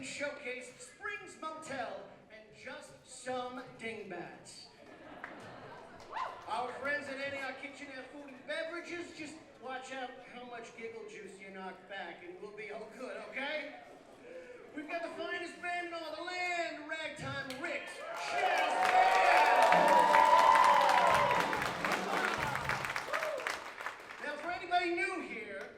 Wrestling Showcase, Springs Motel, and just some dingbats. Our friends at Antioch Kitchen have food and beverages. Just watch out how much giggle juice you knock back, and we'll be all good, okay? We've got the finest band in all the land, Ragtime Rick's Jazz Band! Now, for anybody new here,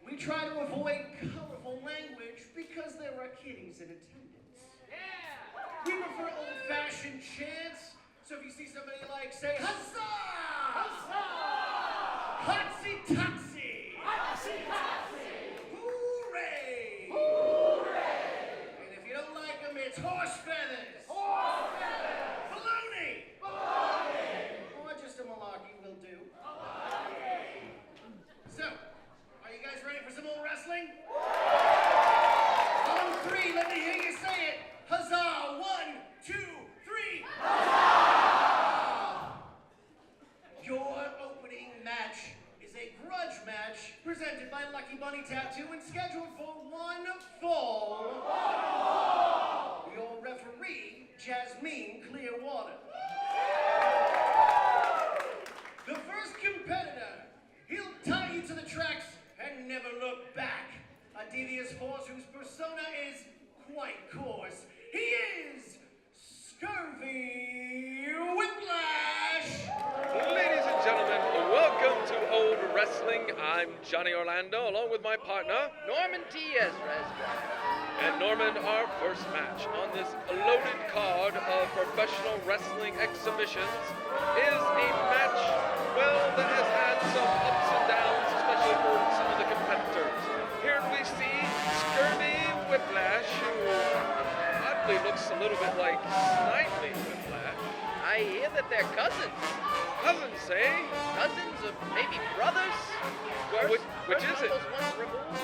we try to avoid colorful language because there are kiddies in attendance. Yeah! We prefer old-fashioned chants, so if you see somebody like, say, huzzah! Huzzah! Hotsy-totsy! Hotsy-totsy! Hooray! Hooray! And if you don't like them, it's horse feathers! Horse feathers! Baloney! Baloney! Or just a malarkey will do. Malarkey! So, are you guys ready for some old wrestling? On three, let me hear you say it. Huzzah! 1, 2, 3. Huzzah! Your opening match is a grudge match presented by Lucky Bunny Tattoo and scheduled for one fall. Your referee, Jasmine Clearwater. The first competitor, he'll tie you to the tracks and never look back. A devious force whose persona is quite coarse. He is Scurvy Whiplash! Ladies and gentlemen, welcome to Olde Wrestling. I'm Johnny Orlando, along with my partner, Norman Diaz, and Norman, our first match on this loaded card of professional wrestling exhibitions is a match, well, that has had some ups and downs, especially for some of the competitors. Here we see Scurvy Whiplash, who oddly looks a little bit like Snidely Whiplash. I hear that they're cousins. Cousins, say? Cousins of maybe brothers? Well, which is it? Once removed?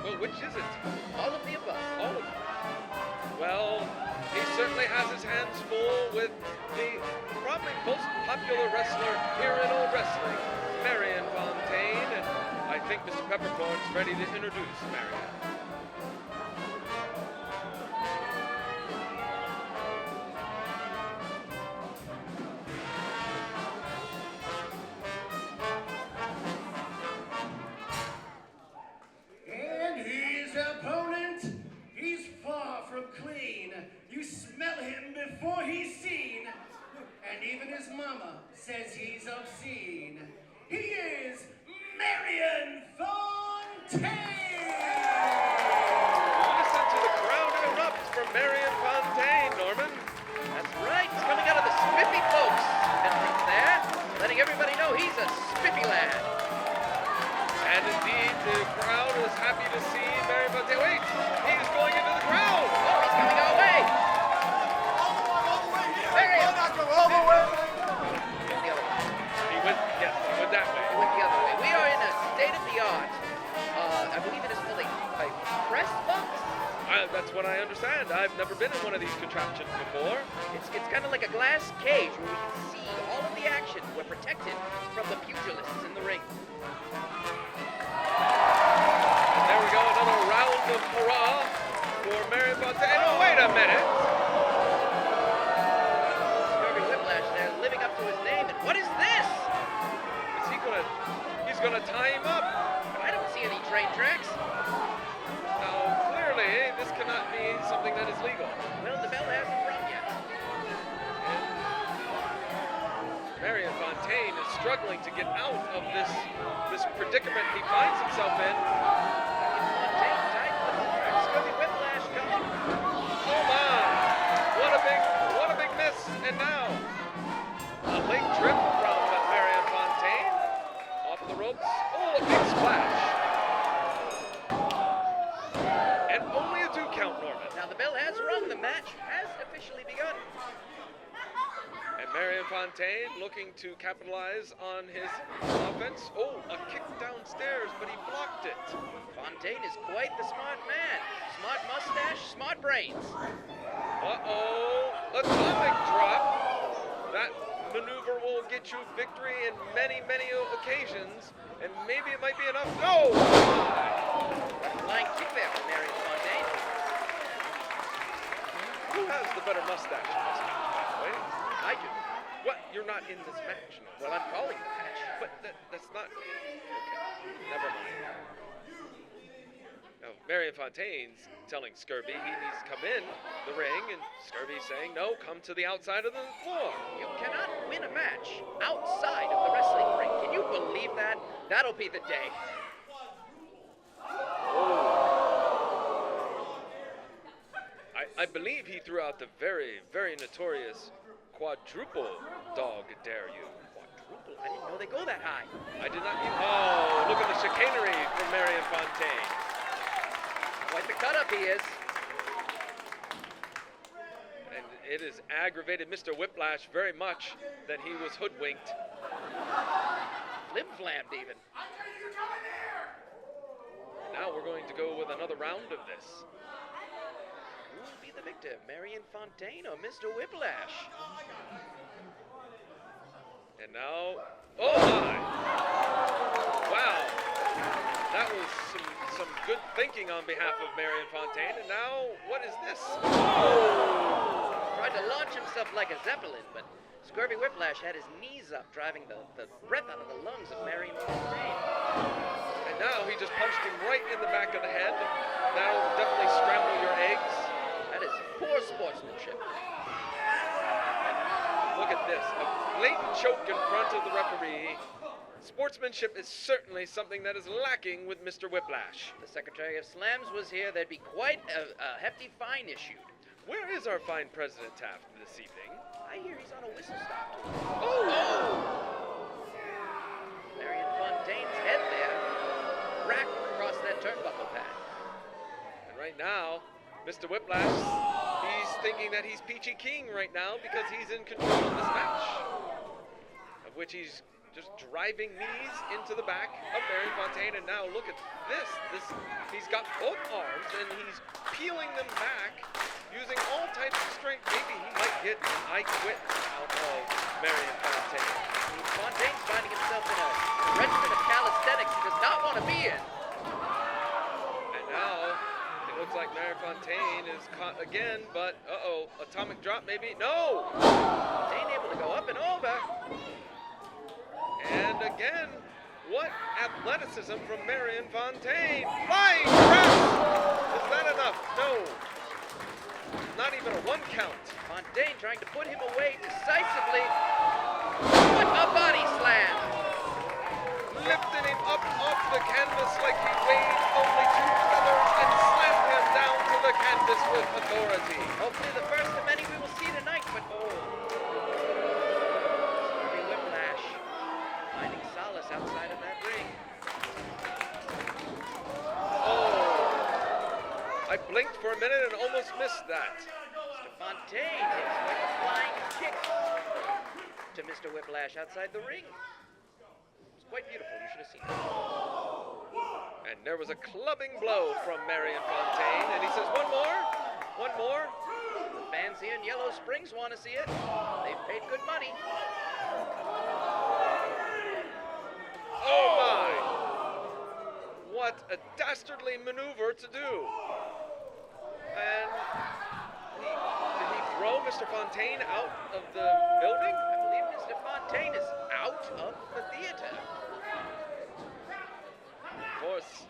Well, which is it? All of the above. All of them. Well, he certainly has his hands full with the probably most popular wrestler here in Olde Wrestling, Marion Fontaine, and I think Mr. Peppercorn's ready to introduce Marion. And his opponent, he's far from clean. You smell him before he's seen. And even his mama says he's obscene. He is Marion Fontaine! Listen to the crowd erupt for Marion Fontaine, Norman. That's right. He's coming out of the Spiffy folks entrance there, letting everybody know he's a spiffy lad. And indeed, the crowd is happy to see Marion Fontaine. Wait, he's going into the crowd. Oh, he's coming our way. All the way here. There he is. Why not go all the way? Went the other way. He went that way. He went the other way. We are in a state-of-the-art, I believe it is called a press box. That's what I understand. I've never been in one of these contraptions before. It's kind of like a glass cage where we can see all of the action. We're protected from the pugilists in the ring. And there we go, another round of hurrah for Marion Fontaine. Oh, wait a minute. Scurvy Whiplash there, living up to his name. And what is this? Is he he's gonna tie him up? I don't see any train tracks. Now, clearly, this cannot be something that is legal. Well, the bell hasn't rung yet. Marion Fontaine is struggling to get out of this predicament he finds himself in. Fontaine tied to the floor. Scurvy Whiplash going. Oh my! What a big miss! And now a late trip from Marion Fontaine off of the ropes. Oh, a big splash! And only a 2 count, Norman. Now the bell has rung. The match has officially begun. And Marion Fontaine looking to capitalize on his offense. Oh, a kick downstairs, but he blocked it. Fontaine is quite the smart man. Smart mustache, smart brains. Uh-oh, atomic drop. That maneuver will get you victory in many, many occasions, and maybe it might be enough. No! Flying kick there from Marion Fontaine. better mustache in this match, by the way. I do. What? You're not in this match, no? Well, I'm calling the match. But that's not... Okay, never mind. Now, Marion Fontaine's telling Scurvy he needs to come in the ring, and Scurvy's saying, no, come to the outside of the floor. You cannot win a match outside of the wrestling ring. Can you believe that? That'll be the day. I believe he threw out the very, very notorious quadruple dog dare you. Quadruple? I didn't know they go that high. I did not even... Oh, look at the chicanery from Marion Fontaine. Quite the cut-up he is. And it has aggravated Mr. Whiplash very much that he was hoodwinked. Flim-flammed even. Now we're going to go with another round of this. Who will be the victor, Marion Fontaine or Mr. Whiplash? And now, oh my! Wow, that was some good thinking on behalf of Marion Fontaine. And now, what is this? Oh! Tried to launch himself like a zeppelin, but Scurvy Whiplash had his knees up, driving the breath out of the lungs of Marion Fontaine. And now he just punched him right in the back of the head. That'll definitely scramble your eggs. That is poor sportsmanship. Look at this, a blatant choke in front of the referee. Sportsmanship is certainly something that is lacking with Mr. Whiplash. If the Secretary of Slams was here, there'd be quite a hefty fine issued. Where is our fine President Taft this evening? I hear he's on a whistle stop tour. Oh! Marion Fontaine's head there, cracked across that turnbuckle pad. And right now, Mr. Whiplash, he's thinking that he's Peachy King right now because he's in control of this match. Of which he's just driving knees into the back of Marion Fontaine, and now look at this. He's got both arms and he's peeling them back using all types of strength. Maybe he might get an I quit out of Marion Fontaine. Fontaine's finding himself in a regimen of calisthenics he does not want to be in. And now it looks like Marion Fontaine is caught again, but uh-oh, atomic drop maybe? No! Fontaine able to go up and over. And again, what athleticism from Marion Fontaine. Flying press! Is that enough? No. Not even a one count. Fontaine trying to put him away decisively. What a body slam! Lifted him up off the canvas like he weighed only 2 feathers and slammed him down to the canvas with authority. Hopefully the first of many we will see tonight, but finding solace outside of that ring. Oh! I blinked for a minute and almost missed that. Mr. Fontaine hits like a flying kick to Mr. Whiplash outside the ring. It's quite beautiful. You should have seen it. And there was a clubbing blow from Marion Fontaine, and he says, one more, one more. The fans here in Yellow Springs want to see it. They've paid good money. Oh my! What a dastardly maneuver to do. And did he throw Mr. Fontaine out of the building? I believe Mr. Fontaine is out of the theater. Of course,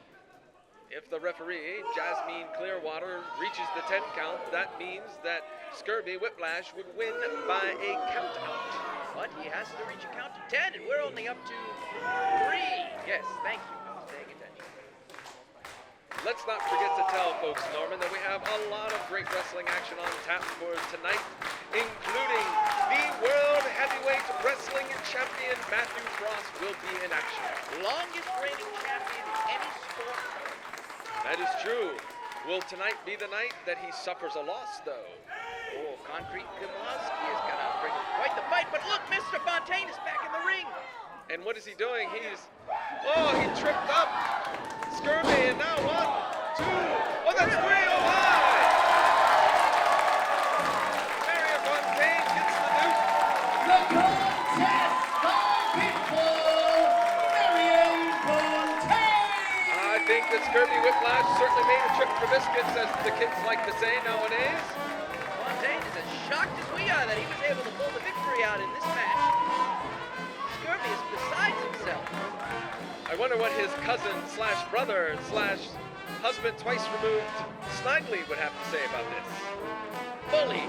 if the referee, Jasmine Clearwater, reaches the 10 count, that means that Scurvy Whiplash would win by a count out. But he has to reach a count of 10, and we're only up to 3. Yes, thank you. I was paying attention. Let's not forget to tell folks, Norman, that we have a lot of great wrestling action on tap for tonight, including the World Heavyweight Wrestling Champion Matthew Frost will be in action. Longest reigning champion in any sport. That is true. Will tonight be the night that he suffers a loss, though? Oh, Koncrete Kimalski is going to bring quite the fight, but look, Mr. Fontaine is back in the ring. And what is he doing? He tripped up Scurvy, and now 1, 2, oh, that's 3, oh my! Marion Fontaine gets the nuke. The contest people, Marion Fontaine! I think that Scurvy Whiplash certainly made a trip for biscuits, as the kids like to say nowadays. Fontaine is as shocked as we are that he was able to pull the victory out in this match. Scurvy is besides himself. I wonder what his cousin slash brother slash husband twice removed Snidely would have to say about this. Bully.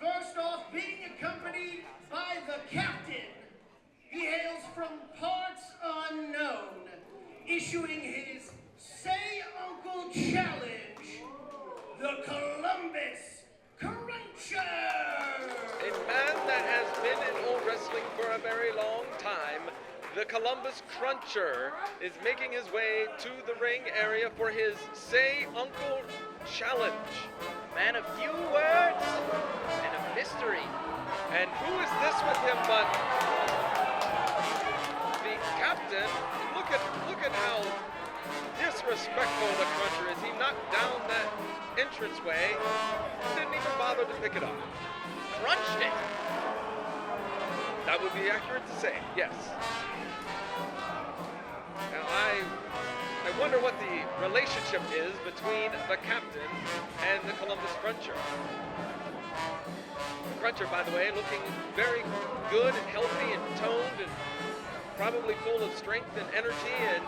First off, being accompanied by the captain. He hails from parts unknown, issuing his Say Uncle Challenge, the Columbus Cruncher! A man that has been in old wrestling for a very long time, the Columbus Cruncher is making his way to the ring area for his Say Uncle Challenge. Man of few words and of mystery. And who is this with him but the captain? Look at how disrespectful the Cruncher is. He knocked down that entranceway, didn't even bother to pick it up. Crunched it. That would be accurate to say, yes. Now I wonder what the relationship is between the captain and the Columbus Cruncher. The Cruncher, by the way, looking very good and healthy and toned and probably full of strength and energy, and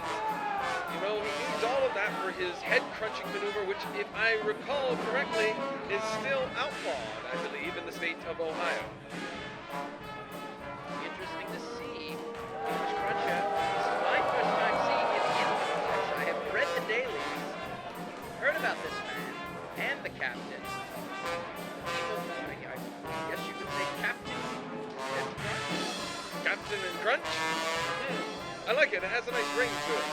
you know, he needs all of that for his head crunching maneuver, which, if I recall correctly, is still outlawed, I believe, in the state of Ohio. Interesting to see. Columbus Cruncher. This is my first time seeing him in the flesh. I have read the dailies, heard about this man and the captain. Even, I guess you could say captain and crunch. Captain and Crunch? I like it. It has a nice ring to it.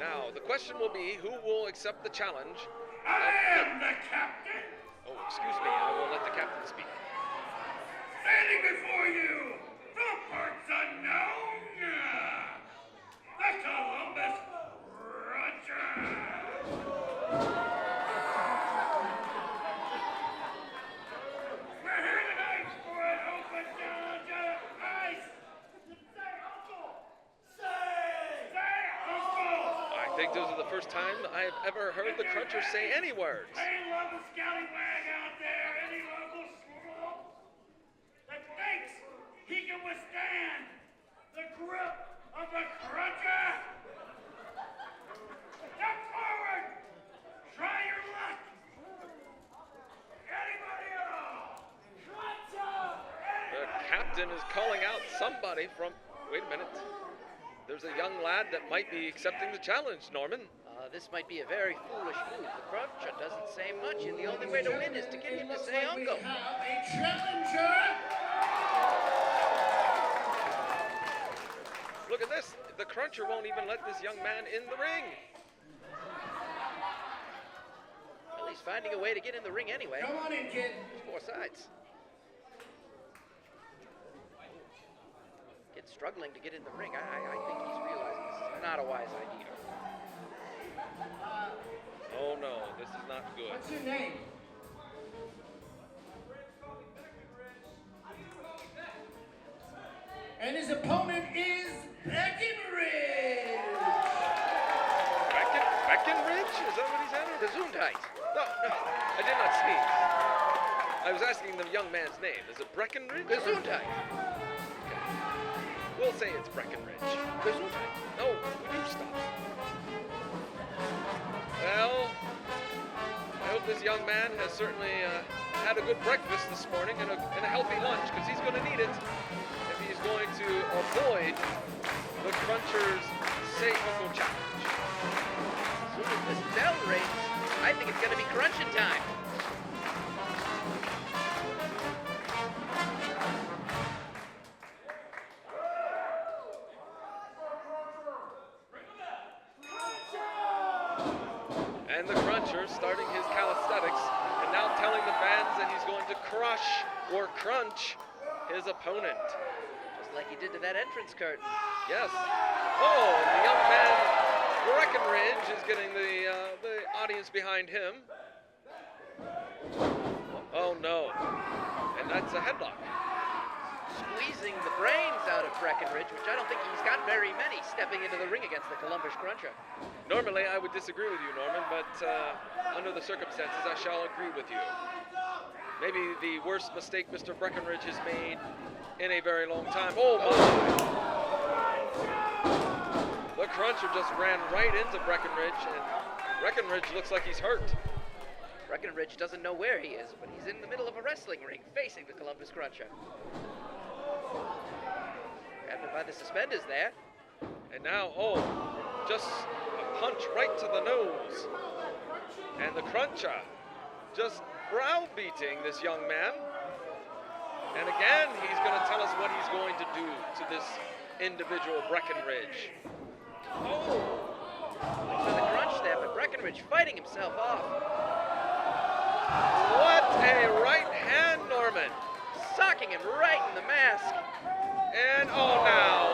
Now, the question will be, who will accept the challenge? I am the captain, Oh, excuse me. I will let the captain speak. standing before you, the parts unknown, the Columbus Cruncher. We're here tonight for an open challenge of ice. Say uncle! Say uncle! I think those are the first time I've ever heard the Cruncher say any words. I love a scallywag out there, any local slob that thinks he can withstand the grip of the Cruncher. Step forward! Try your luck! Anybody at all? Cruncher! The captain is calling out somebody from... Wait a minute. There's a young lad that might be accepting the challenge, Norman. This might be a very foolish move. The Cruncher doesn't say much, and the only way to win is to get him to say uncle. We have a challenger. Look at this. The Cruncher won't even let this young man in the ring. Well, he's finding a way to get in the ring anyway. Come on in, kid. There's four sides. Kid's struggling to get in the ring. I think he's realizing this is not a wise idea. Oh no, this is not good. What's your name? And his opponent is Breckenridge. Breckenridge? Is that what he said? Gesundheit. No, I did not sneeze. I was asking the young man's name. Is it Breckenridge? Gesundheit. We'll say it's Breckenridge. Gesundheit. No, would you stop? Well, I hope this young man has certainly had a good breakfast this morning and a healthy lunch, because he's going to need it if he's going to avoid the Cruncher's Say Uncle Challenge. As soon as this bell rings, I think it's going to be crunching time. And the Cruncher starting his calisthenics and now telling the fans that he's going to crush or crunch his opponent. Just like he did to that entrance curtain. Yes. Oh, and the young man Breckenridge is getting the audience behind him. Oh no. And that's a headlock. squeezing the brains out of Breckenridge, which I don't think he's got very many stepping into the ring against the Columbus Cruncher. Normally, I would disagree with you, Norman, but under the circumstances, I shall agree with you. Maybe the worst mistake Mr. Breckenridge has made in a very long time. Oh, my. The Cruncher just ran right into Breckenridge, and Breckenridge looks like he's hurt. Breckenridge doesn't know where he is, but he's in the middle of a wrestling ring facing the Columbus Cruncher. Grabbed him by the suspenders there. And now, oh, just a punch right to the nose. And the Cruncher just browbeating this young man. And again, he's going to tell us what he's going to do to this individual Breckenridge. Oh! For the crunch there, but Breckenridge fighting himself off. What a right hand, Norman. Socking him right in the mask. And oh, now,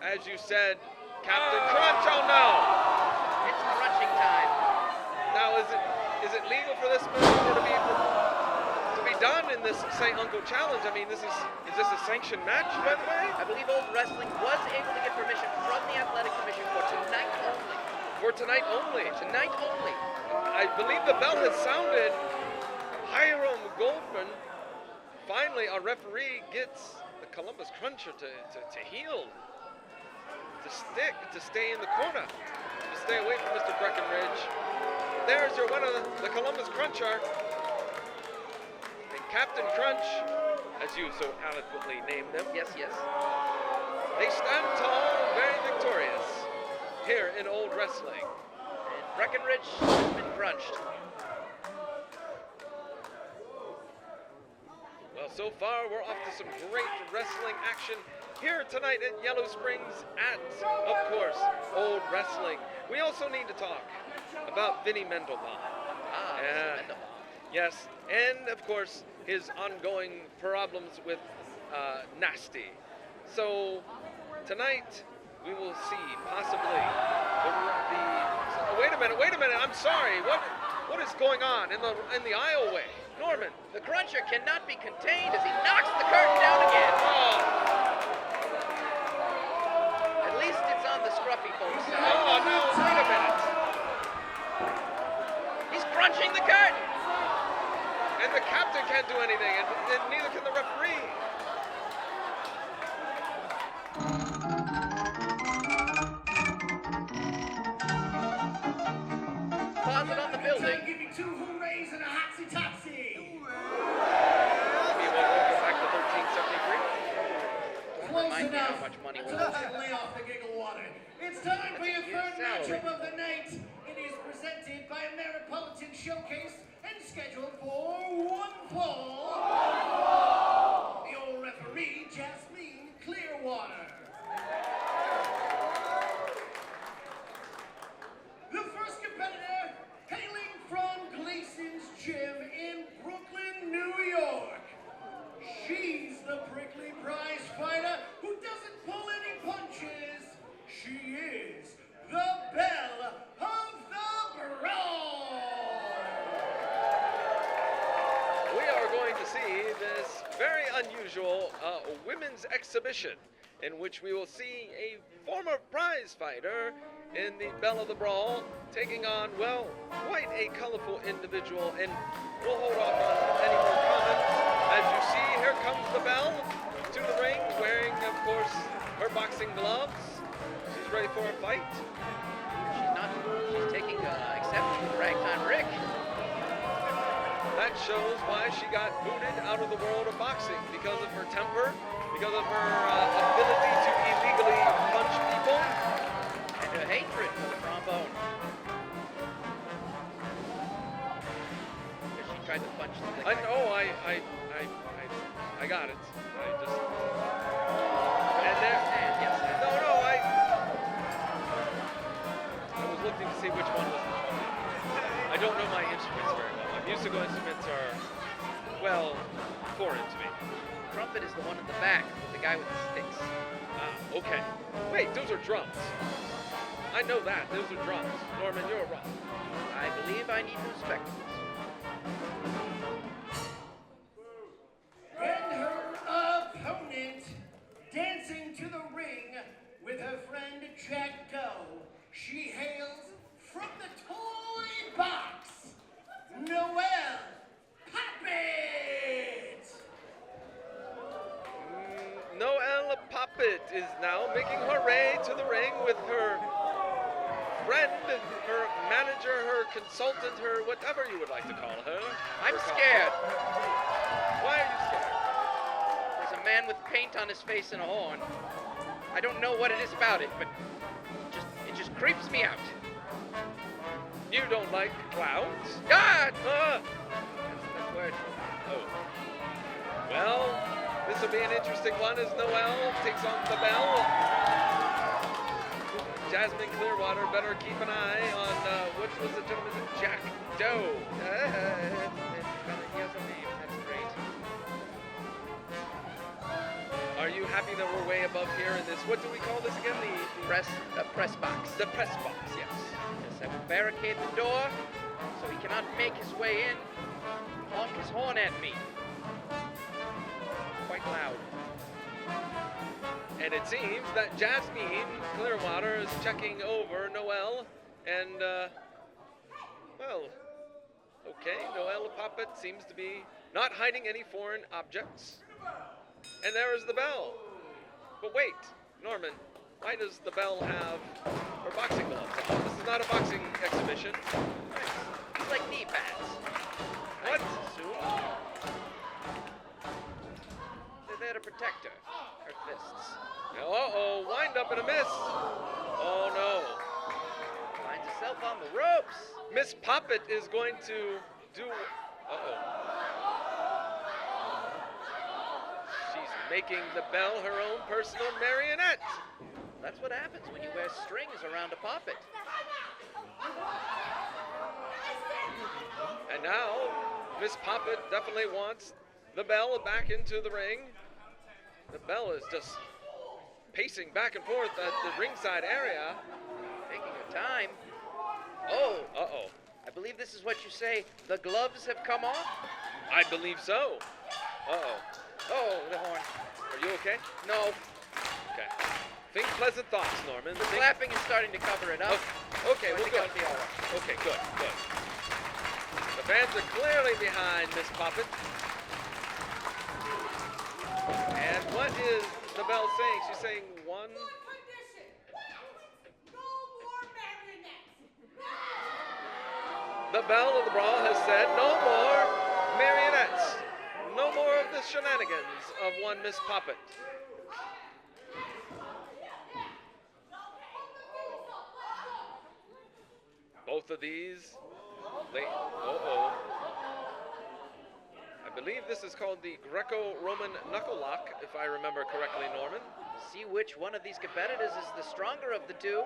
as you said, Captain Crunch, oh no! It's crunching time. Now, is it legal for this maneuver to be done in this St. Uncle Challenge? I mean, is this a sanctioned match, by the way? I believe Olde Wrestling was able to get permission from the Athletic Commission for tonight only. For tonight only? Tonight only. I believe the bell has sounded. Hiram Goldman. Finally, our referee gets the Columbus Cruncher to heel, to stay in the corner, to stay away from Mr. Breckenridge. There's your winner, the Columbus Cruncher. And Captain Crunch, as you so eloquently named them. Yes, yes. They stand tall, very victorious here in Olde Wrestling. And Breckenridge has been crunched. Well, so far, we're off to some great wrestling action here tonight at Yellow Springs at, of course, Olde Wrestling. We also need to talk about Vinny Mendelbaum. Ah, Mr. Mendelbaum. Yes, and, of course, his ongoing problems with Nasty. So, tonight, we will see possibly wait a minute, I'm sorry. What is going on in the aisleway? Norman. The Cruncher cannot be contained as he knocks the curtain down again. Oh. At least it's on the scruffy folks side. Oh, no, wait a minute. He's crunching the curtain. And the captain can't do anything, and neither can the referee. Closet on the building. Give me 2 hoorays and a hotsy-totsy. Remind me how much money we're losing. Lay off the giggle water. It's time for your third matchup of the night. It is presented by Ameripolitan Showcase and scheduled for 1 fall. Your referee, Jasmine Clearwater. The first competitor, hailing from Gleason's Gym in Brooklyn, New York. She's the prickly prize fighter who doesn't pull any punches. She is the Belle of the Brawl. We are going to see this very unusual women's exhibition in which we will see a former prize fighter in the Belle of the Brawl taking on, well, quite a colorful individual, and we'll hold off on any more comments. As you see, here comes the Belle to the ring, wearing, of course, her boxing gloves. She's ready for a fight. She's taking exception to Ragtime Rick. That shows why she got booted out of the world of boxing, because of her temper, because of her ability to illegally punch people, and her hatred for the trombone. Because she tried to punch the I know, I got it. I just... And there... Yes, No, I was looking to see which one was the trumpet. I don't know my instruments very well. Musical instruments are, well, foreign to me. Trumpet is the one in the back with the guy with the sticks. Ah, okay. Wait, those are drums. I know that. Those are drums. Norman, you're wrong. I believe I need new spectacles. And her is now making her way to the ring with her friend, her manager, her consultant, her whatever you would like to call her. I'm scared. Why are you scared? There's a man with paint on his face and a horn. I don't know what it is about it, but it just creeps me out. You don't like clowns? God! Ah! That's the word. Oh. Well, this will be an interesting one as Noel takes on the Belle. Jasmine Clearwater better keep an eye on, what was the gentleman's Jack Doe. He has a name. That's great. Are you happy that we're way above here in this, what do we call this again? The press box. The press box, yes. Yes, I will barricade the door so he cannot make his way in. Honk his horn at me. Quite loud. And it seems that Jasmine Clearwater is checking over Noel, and, well, okay, Noel Poppet seems to be not hiding any foreign objects. And there is the Belle. But wait, Norman, why does the Belle have her boxing gloves on? This is not a boxing exhibition. It's like knee pads. What? They're there to protect her. Her fists. Uh-oh, wind up and a miss. Oh, no. Finds herself on the ropes. Miss Poppet is going to do... Uh-oh. She's making the Belle her own personal marionette. That's what happens when you wear strings around a Poppet. And now, Miss Poppet definitely wants the Belle back into the ring. The Belle is just pacing back and forth at the ringside area. Taking her time. Oh. Uh-oh. I believe this is what you say, the gloves have come off? I believe so. Uh-oh. Oh, the horn. Are you okay? No. Okay. Think pleasant thoughts, Norman. The clapping is starting to cover it up. Okay, So I we'll think go. it'll be all right. Okay, good, good. The fans are clearly behind Miss Poppet. And what is the Belle saying? She's saying one... The Belle of the Brawl has said no more marionettes. No more of the shenanigans of one Miss Poppet. Both of these, uh-oh. I believe this is called the Greco-Roman knuckle lock, if I remember correctly, Norman. See which one of these competitors is the stronger of the two.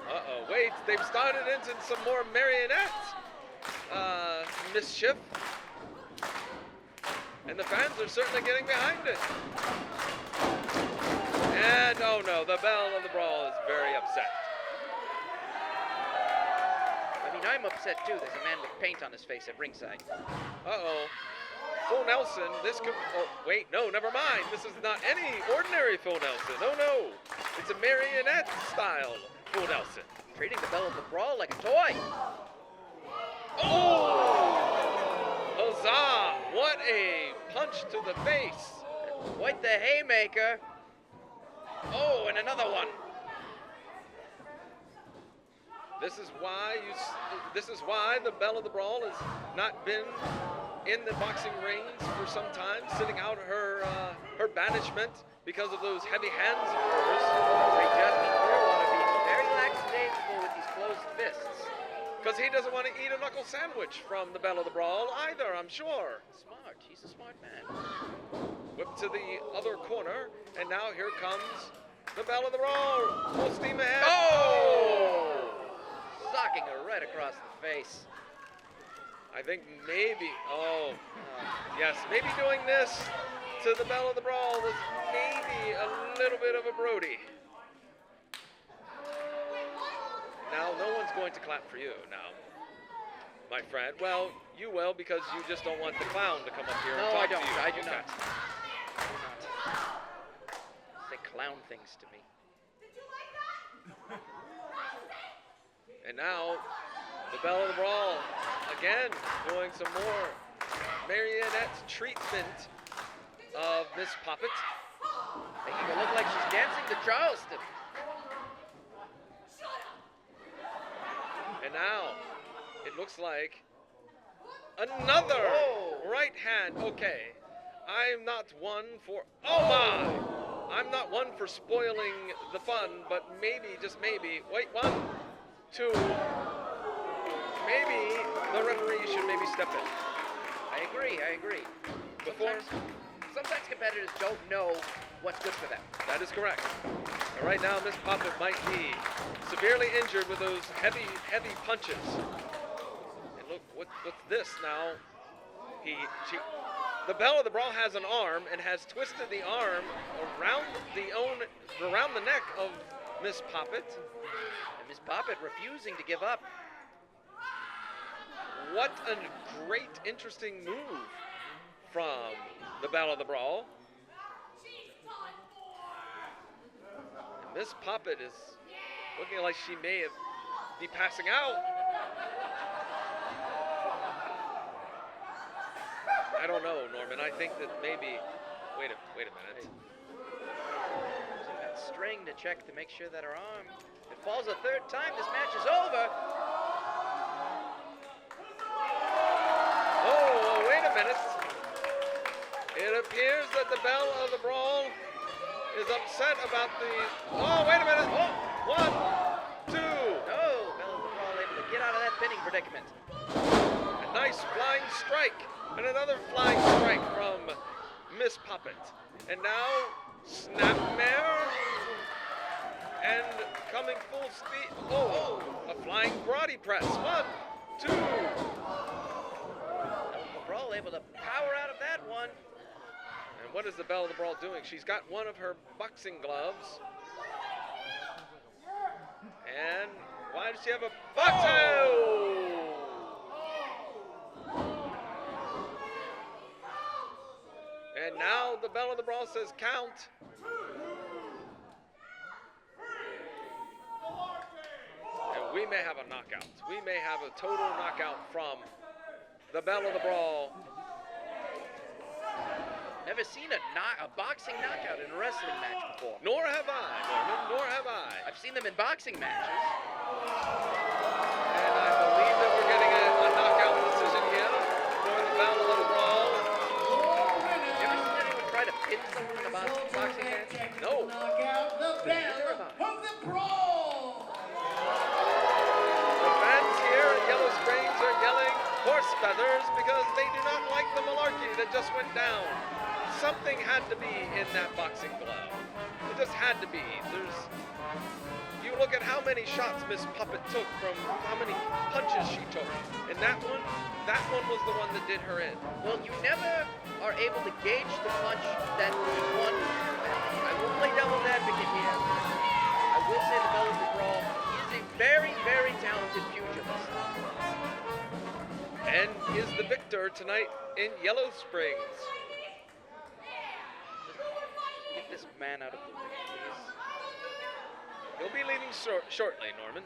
Uh-oh, wait, they've started into some more marionette mischief. And the fans are certainly getting behind it. And, oh no, the Belle of the Brawl is very upset. I mean, I'm upset too. There's a man with paint on his face at ringside. Uh-oh. Full Nelson, this could, oh, wait, no, never mind. This is not any ordinary Full Nelson. Oh no, it's a marionette style Full Nelson. Treating the Belle of the Brawl like a toy. Oh! Huzzah! What a punch to the face. Quite the haymaker. Oh, and another one. This is why the Belle of the Brawl has not been in the boxing rings for some time, sitting out her banishment because of those heavy hands of hers. Great Jasmine Clearwater being very lackadaisical with these closed fists. Because he doesn't want to eat a knuckle sandwich from the Belle of the Brawl either, I'm sure. Smart. He's a smart man. Whip to the other corner, and now here comes the Belle of the Brawl. Full steam ahead. Oh! Socking her right across the face. I think maybe, yes, maybe doing this to the Belle of the Brawl was maybe a little bit of a Brody. Now, no one's going to clap for you now, my friend. Well, you will, because you just don't want the clown to come up here and No, talk I don't. to you. I do Okay. not. Say clown things to me. And now, the Belle of the Brawl, again, doing some more marionette treatment of Miss Poppet. Making her look like she's dancing to Charleston. And now, it looks like another right hand. Okay, I'm not one for, oh my! I'm not one for spoiling the fun, but maybe, just maybe, wait, 1, 2, maybe the referee should maybe step in. I agree. Before, Sometimes competitors don't know what's good for them. that is correct. And right now, Miss Poppet might be severely injured with those heavy punches. And look, what's this now? The Belle of the Brawl has an arm and has twisted the arm around the neck of Miss Poppet. And Miss Poppet refusing to give up. What a great, interesting move from the Belle of the Brawl. And Miss Poppet is looking like she may be passing out. I don't know, Norman. I think that maybe. Wait a minute. Using that string to check to make sure that her arm. If it falls a third time, this match is over. Oh, wait a minute. It appears that the Belle of the Brawl is upset about the. Oh, wait a minute. Oh, 1, 2. No, Belle of the Brawl able to get out of that pinning predicament. A nice flying strike. And another flying strike from Miss Poppet. And now, snapmare. And coming full speed. Oh, a flying karate press. 1, 2. Belle of the Brawl able to power out of that one. And what is the Belle of the Brawl doing? She's got one of her boxing gloves. And why does she have a boxing? Oh! And now the Belle of the Brawl says count. And we may have a knockout. We may have a total knockout from the Belle of the Brawl. Never seen a boxing knockout in a wrestling match before. Nor have I, Norman, nor have I. I've seen them in boxing matches. And I believe that we're getting a knockout decision here for the Belle of the Brawl. You ever seen anyone try to pin someone in a boxing match? No. Knockout the Belle of the Brawl. The fans here at Yellow Springs are yelling horse feathers because they do not like the malarkey that just went down. Something had to be in that boxing glove. It just had to be. You look at how many shots Miss Poppet took from how many punches she took. And that one was the one that did her in. Well, you never are able to gauge the punch that one. I will play devil's advocate here. I will say the Belle of the Brawl is a very, very talented pugilist. And is the victor tonight in Yellow Springs. Get this man out of the ring, please. He'll be leaving shortly, Norman.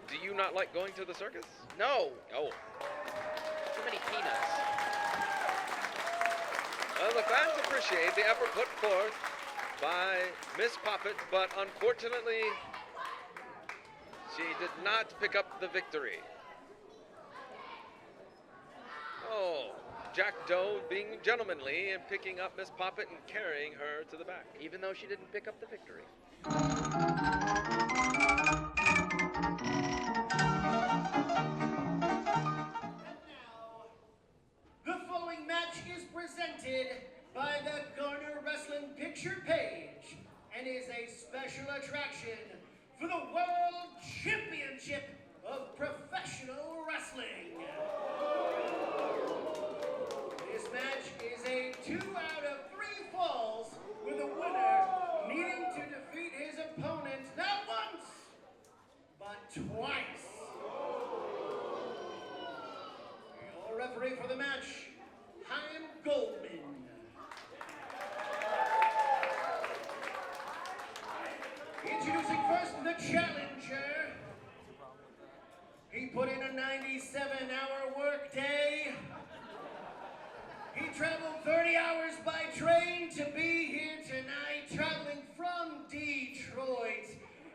Do you not like going to the circus? No. Oh. Too many peanuts. Well, the fans appreciate the effort put forth by Miss Poppet, but unfortunately, she did not pick up the victory. Oh, Jack Doe being gentlemanly and picking up Miss Poppet and carrying her to the back. Even though she didn't pick up the victory. The following match is presented by the Garner Wrestling Picture Page and is a special attraction for the World Championship of Professional Wrestling. This match is a 2 out of 3 falls with the winner needing to defeat his opponent not once, but twice. Your referee for the match, Chaim Goldman. Introducing first the challenger. He put in a 97-hour workday. He traveled 30 hours by train to be here tonight, traveling from Detroit.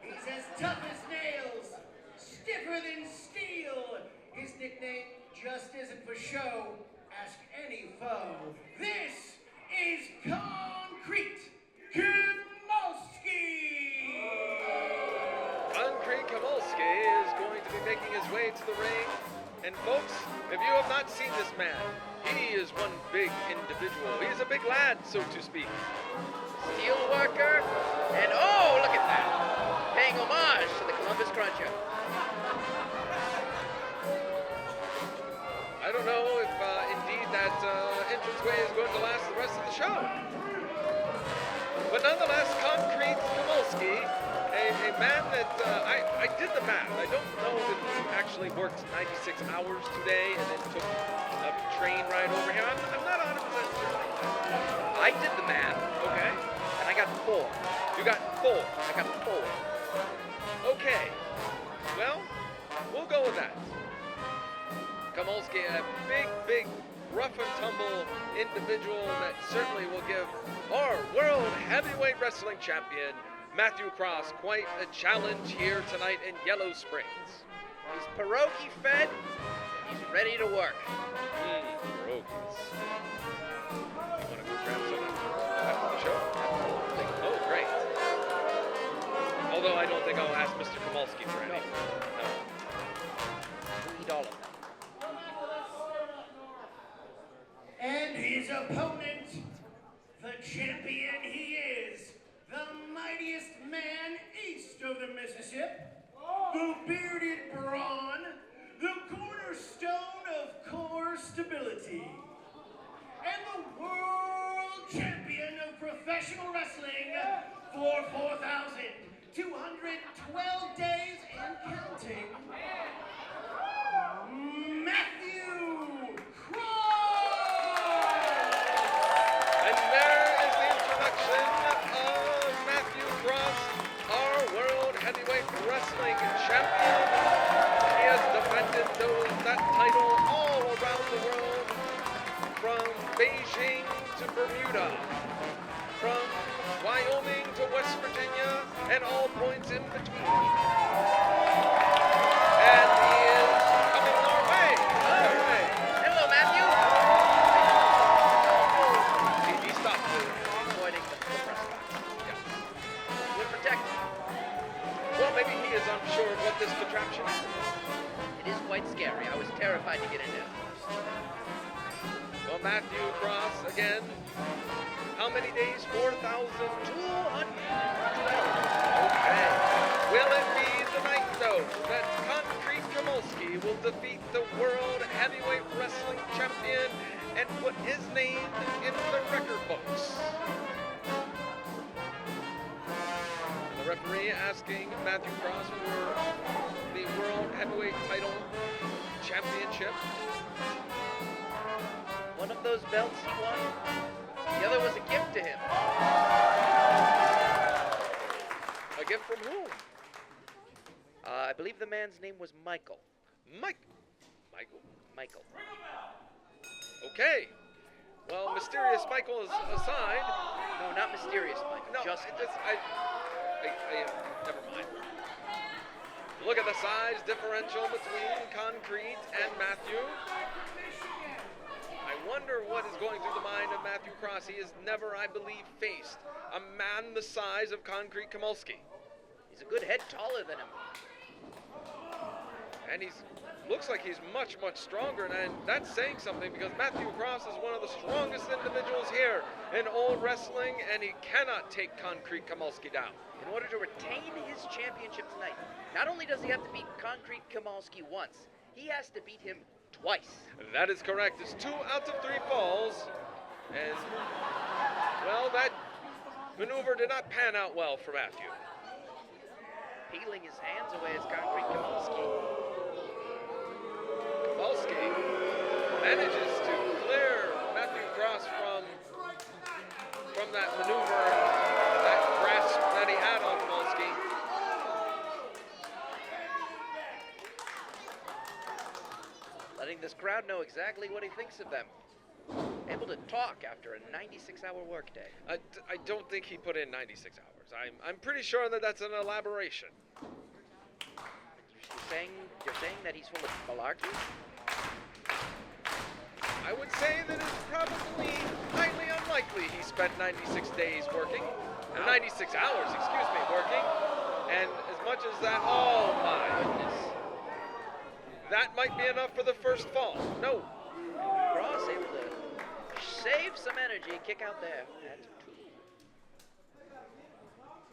He's as tough as nails, stiffer than steel. His nickname just isn't for show. Ask any foe. This is Koncrete Kimalski! Koncrete Kimalski is going to be making his way to the ring. And folks, if you have not seen this man, he is one big individual. He's a big lad, so to speak. Steel worker, and oh, look at that! Paying homage to the Columbus Cruncher. I don't know if indeed that entranceway is going to last the rest of the show. But nonetheless, Koncrete Kimalski, a man that I did the math. I don't know that he actually worked 96 hours today and then took a train ride over here. I'm not 100% sure. I did the math, Okay. and I got 4. You got 4. I got 4. Okay. Well, we'll go with that. Kimalski, a big, rough and tumble individual that certainly will give our World Heavyweight Wrestling Champion, Matthew Cross, quite a challenge here tonight in Yellow Springs. He's pierogi fed. He's ready to work. Roaris. You want to go grab some after the show? Oh, great. Although I don't think I'll ask Mr. Kimalski for any. No. We'll eat all of them. And his opponent, the champion he is, the mightiest man east of the Mississippi, the bearded brawn, the cornerstone of core stability, and the world champion of professional wrestling for 4,212 days and counting, Matthew Cross! And there is the introduction of Matthew Cross, our World Heavyweight Wrestling Champion. He has defended that title all around the world, from Beijing to Bermuda, from Wyoming to West Virginia, and all points in between. And he is coming our way. Our way. Hello, Matthew. He stopped. Avoiding the press box. Yes. We're protected. Well, maybe he is unsure of what this contraption is. It is quite scary. I was terrified to get in there. Well, Matthew Cross again. How many days? 4,200. Okay. Will it be the night, though, that Koncrete Kimalski will defeat the World Heavyweight Wrestling Champion and put his name in the record books? The referee asking Matthew Cross for the World Heavyweight Title Championship. One of those belts he won, the other was a gift to him. A gift from whom? I believe the man's name was Michael. Michael. Michael. Okay. Well, Mysterious Michael is aside. No, not mysterious Michael. No, just never mind. Look at the size differential between Koncrete and Matthew. I wonder what is going through the mind of Matthew Cross. He has never, I believe, faced a man the size of Koncrete Kimalski. He's a good head taller than him. And looks like he's much stronger, and that's saying something, because Matthew Cross is one of the strongest individuals here in old wrestling, and he cannot take Koncrete Kimalski down. In order to retain his championship tonight, not only does he have to beat Koncrete Kimalski once, he has to beat him twice. That is correct. It's 2 out of 3 falls, and, well, that maneuver did not pan out well for Matthew. Peeling his hands away as Koncrete Kimalski. Kimalski manages to clear Matthew Cross from that maneuver, that grasp that he had on Kimalski. letting this crowd know exactly what he thinks of them. Able to talk after a 96-hour workday. I don't think he put in 96 hours. I'm pretty sure that that's an elaboration. You're saying that he's full of malarkey? I would say that it's probably highly unlikely he spent 96 days working, or 96 hours, excuse me, working, and as much as that, oh my goodness, that might be enough for the first fall. No. Cross able to save some energy, kick out there at 2.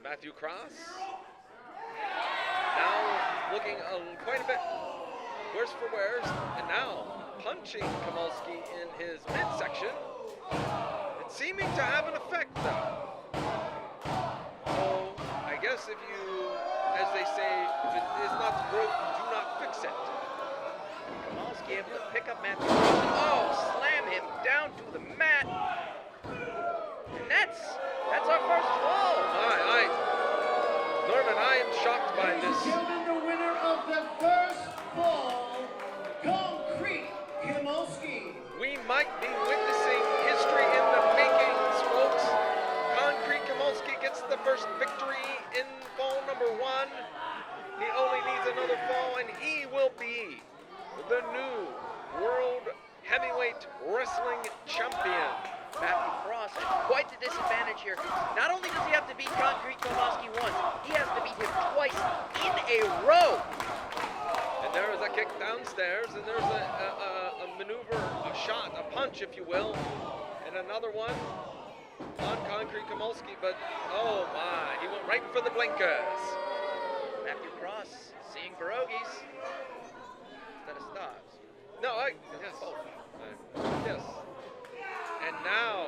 Matthew Cross, now looking quite a bit worse for wears, and now punching Kimalski in his midsection. It's seeming to have an effect, though. So, I guess if you, as they say, if it is not broke, do not fix it. Kimalski able to pick up Matthew Cross. Oh, slam him down to the mat. And that's our first fall. Norman, I am shocked by Ladies and this. gentlemen, the winner of the first fall, Koncrete Kimalski. We might be witnessing history in the making, folks. Koncrete Kimalski gets the first victory in fall number 1. He only needs another fall, and he will be the new World Heavyweight Wrestling Champion. Matthew Cross at quite the disadvantage here. Not only does he have to beat Koncrete Kimalski once, he has to beat him twice in a row. And there is a kick downstairs, and there's a maneuver, a shot, a punch, if you will, and another one on Koncrete Kimalski, but oh my, he went right for the blinkers. Matthew Cross seeing pierogies instead of stars. No, yes. And now,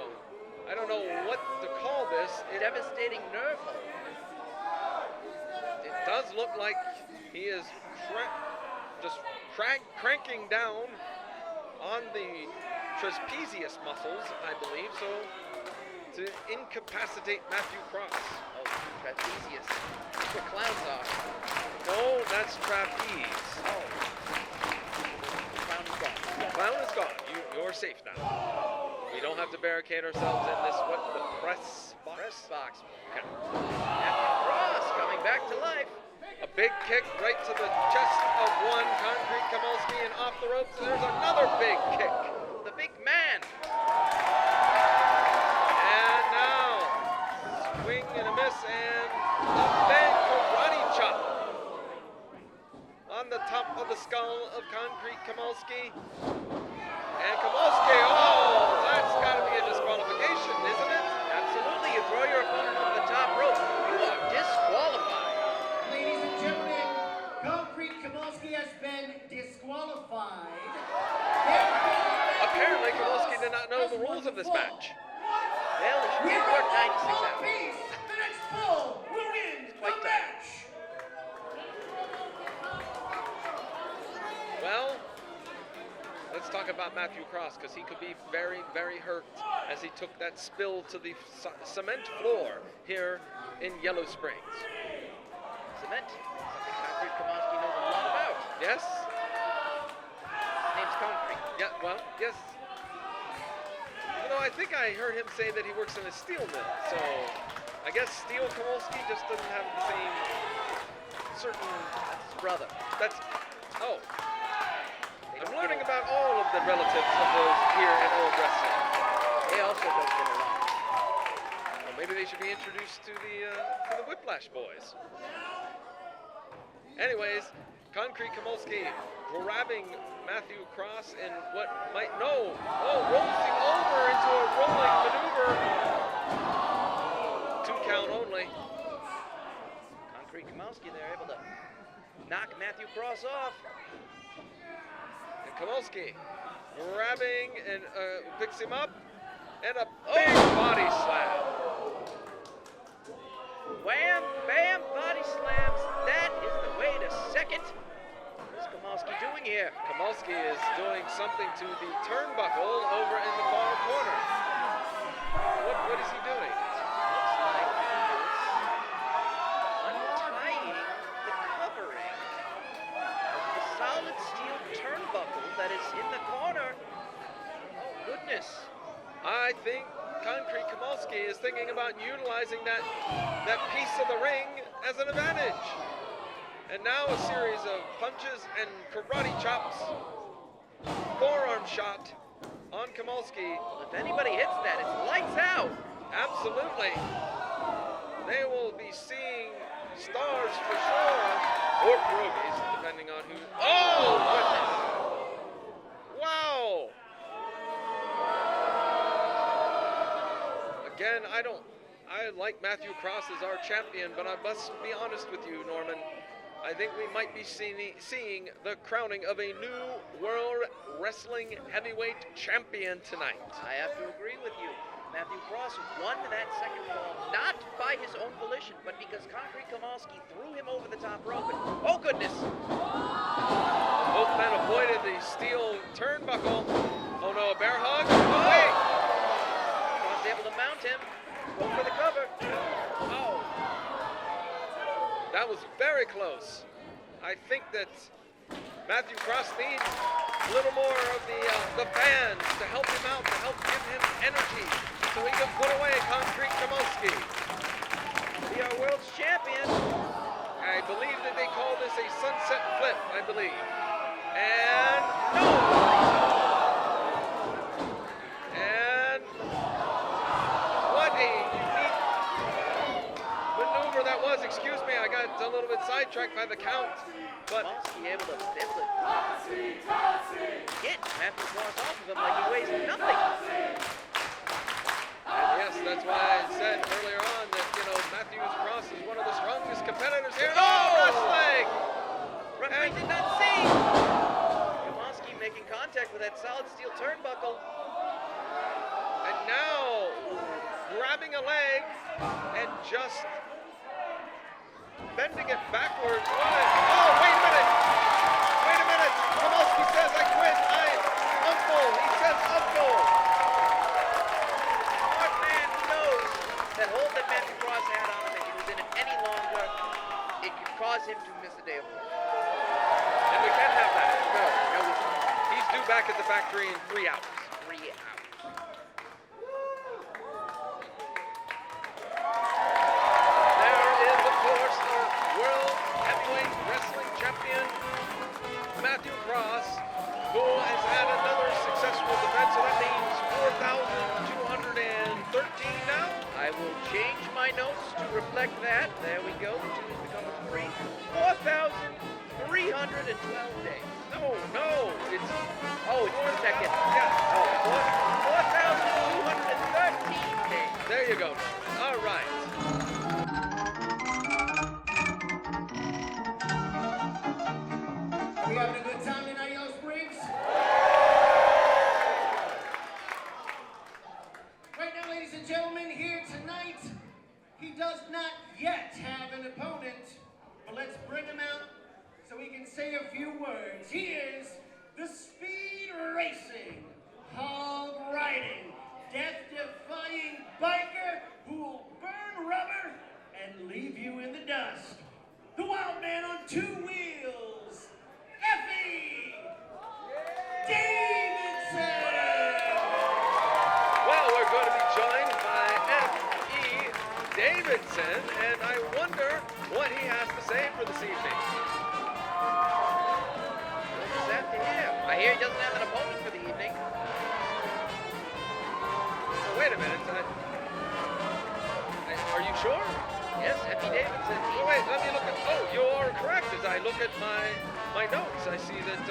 I don't know what to call this. Devastating nerve hold. It does look like he is cranking down on the trapezius muscles, I believe, so to incapacitate Matthew Cross. Oh, trapezius. That's what clowns are. No, that's trapeze. Oh. The clown is gone. The clown is gone. You're safe now. We don't have to barricade ourselves in this, the press box? Press box. Okay. Matthew Cross coming back to life. A big kick right to the chest of one Koncrete Kimalski and off the ropes, and there's another big kick. The big man. And now, swing and a miss, and a big karate chop on the top of the skull of Koncrete Kimalski. And Kimalski, oh, that's got to be a disqualification, isn't it? Absolutely. You throw your opponent off the top rope, you are disqualified. Ladies and gentlemen, Koncrete Kimalski has been disqualified. Apparently, Kimalski did not know the rules of this match. Well, he did work 96 hours. The next bull will win Quite the tired. match. Well, let's talk about Matthew Cross, because he could be very, very hurt as he took that spill to the cement floor here in Yellow Springs. Cement, something Koncrete Kimalski knows a lot about. Yes? His name's Koncrete. Yeah, well, yes. Even though I think I heard him say that he works in a steel mill, so I guess Steel Kimalski just doesn't have the same certain... That's his brother. That's... Oh. They I'm don't learning get about all of the relatives of those here in Old Wrestling. They also don't get along. Well, maybe they should be introduced to the Whiplash boys. Anyways, Koncrete Kimalski grabbing Matthew Cross in what might rolls him over into a rolling maneuver. 2 count only. Koncrete Kimalski, they're able to knock Matthew Cross off. And Kimalski grabbing and picks him up, and a big body slam. Wham, bam, body slams. That is the way to second. What's Kimalski doing here? Kimalski is doing something to the turnbuckle over in the far corner. What is he doing? Looks like he's untying the covering of the solid steel turnbuckle. turnbuckle that is in the corner. Oh, goodness. I think Koncrete Kimalski is thinking about utilizing that piece of the ring as an advantage. And now a series of punches and karate chops. Forearm shot on Kimalski. Well, if anybody hits that, it's lights out. Absolutely. They will be seeing stars for sure. Or pierogies, depending on who. Oh, goodness. Wow. Again, I like Matthew Cross as our champion, but I must be honest with you, Norman. I think we might be seeing the crowning of a new World Wrestling Heavyweight Champion tonight. I have to agree with you. Matthew Cross won that second fall, not by his own volition, but because Koncrete Kimalski threw him over the top rope. And, oh, goodness! Both men avoided the steel turnbuckle. Oh, no, a bear hug? Oh, wait! Cross able to mount him. Go for the cover. Oh. That was very close. I think that Matthew Cross needs a little more of the fans to help him out, to help give him energy, so he can put away Koncrete Kimalski. Be our world's champion. I believe that they call this a sunset flip, I believe. And no! And what a unique maneuver that was. Excuse me, I got a little bit sidetracked by the count. But Kimalski able to get Matthew Cross off of him like he weighs nothing. And yes, that's why I said earlier on that, Matthew Cross is one of the strongest competitors here. Oh, wrestling! Referee did not see. Kimalski making contact with that solid steel turnbuckle. And now, grabbing a leg and just bending it backwards. Oh, wait a minute! Wait a minute! Kimalski says, I quit. Uncle. He says uncle. What man knows that hold that Matthew Cross had on him, if he was in it any longer, it could cause him to miss a day of work. And we can't have that. No, we can't. He's due back at the factory in 3 hours. 3 hours. There is, of course, our World Heavyweight Wrestling Champion, Matthew Cross, who has had another successful defense, so that means 4,213 now. I will change my notes to reflect that. There we go. 2 has become a 3. 4,312 days. No, it's Oh, it's per second. Yeah. Oh, 4,213 days. There you go. All right. We having a good time tonight, Yellow Springs? Right now, ladies and gentlemen, here tonight, he does not yet have an opponent, but let's bring him out so he can say a few words. He is the speed racing, hog riding, death-defying biker who will burn rubber and leave you in the dust. The wild man on 2 wheels, FE Davidson! Well, we're going to be joined by FE Davidson, and I wonder what he has to say for this evening. What's that to hear? I hear he doesn't have an opponent for the evening. Oh, wait a minute. Are you sure? Yes, FE Davidson. Oh, wait, let me look at. Oh, you're correct. As I look at my notes, I see that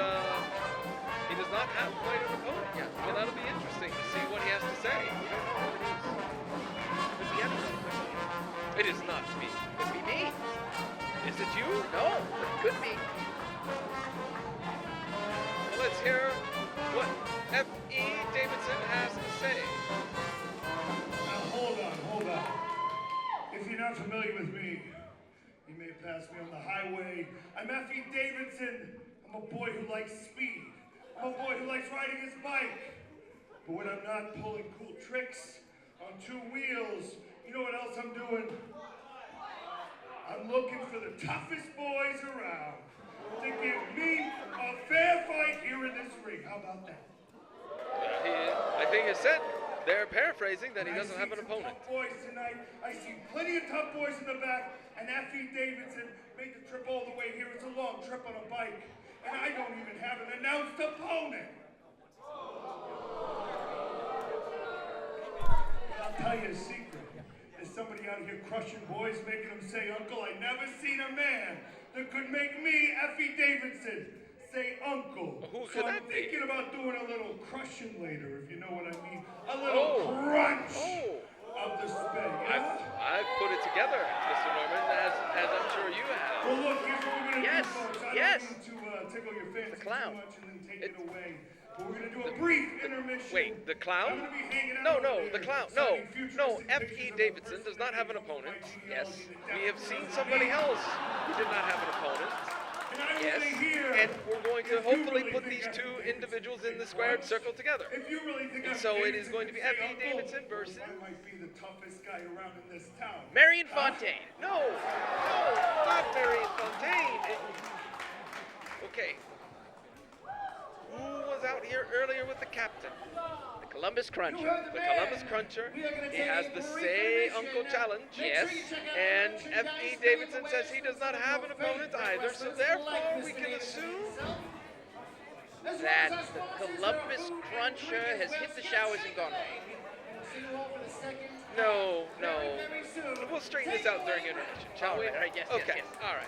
he does not have quite an opponent yet. Well, that'll be interesting to see what he has to say. Could be anyone. It is not me. Could be me. Is it you? No, but it could be. Well, let's hear what FE Davidson has to say. Now, hold on. If you're not familiar with me, you may have passed me on the highway. I'm FE Davidson. I'm a boy who likes speed. I'm a boy who likes riding his bike. But when I'm not pulling cool tricks on 2 wheels, you know what else I'm doing? I'm looking for the toughest boys around to give me a fair fight here in about that? I think he said they're paraphrasing that he doesn't have an opponent. Tough boys tonight. I see plenty of tough boys in the back, and FE Davidson made the trip all the way here. It's a long trip on a bike, and I don't even have an announced opponent. I'll tell you a secret. There's somebody out here crushing boys, making them say, Uncle, I never seen a man that could make me, FE Davidson, say uncle. Who So could I'm that be? thinking about doing a little crushing later, if you know what I mean. A little crunch of the spin. I've put it together, Mr. Norman, as I'm sure you have. Well, look, here's what we're going to Yes, do, folks. I yes. don't mean to tickle your fancy clown. too much and then take it away. But we're going to do a brief intermission. Wait, the clown? I'm gonna be hanging out No, over the there, clown. signing No, futuristic F.E. pictures of Davidson a does not have an person opponent. with Yes. We have seen somebody else who did not have an opponent. And I Yes. really hear And we're going to if you hopefully really put think these I two can individuals in the say squared crunch, circle together. If you really think And F.E. so it Davidson is going to be can say F.E. uncle, Davidson versus I might be the toughest guy around in this town. Marion Fontaine. No, not Marion Fontaine. Okay. Who was out here earlier with the captain? The Columbus Cruncher. The Columbus Cruncher. He has the Say Uncle challenge. Yes. And F.E. Davidson says he does not have an opponent either, so therefore we can assume That the Columbus Cruncher has hit the showers and gone home. no. We'll straighten this out during intermission, shall we? All right, yes, okay. yes. All right.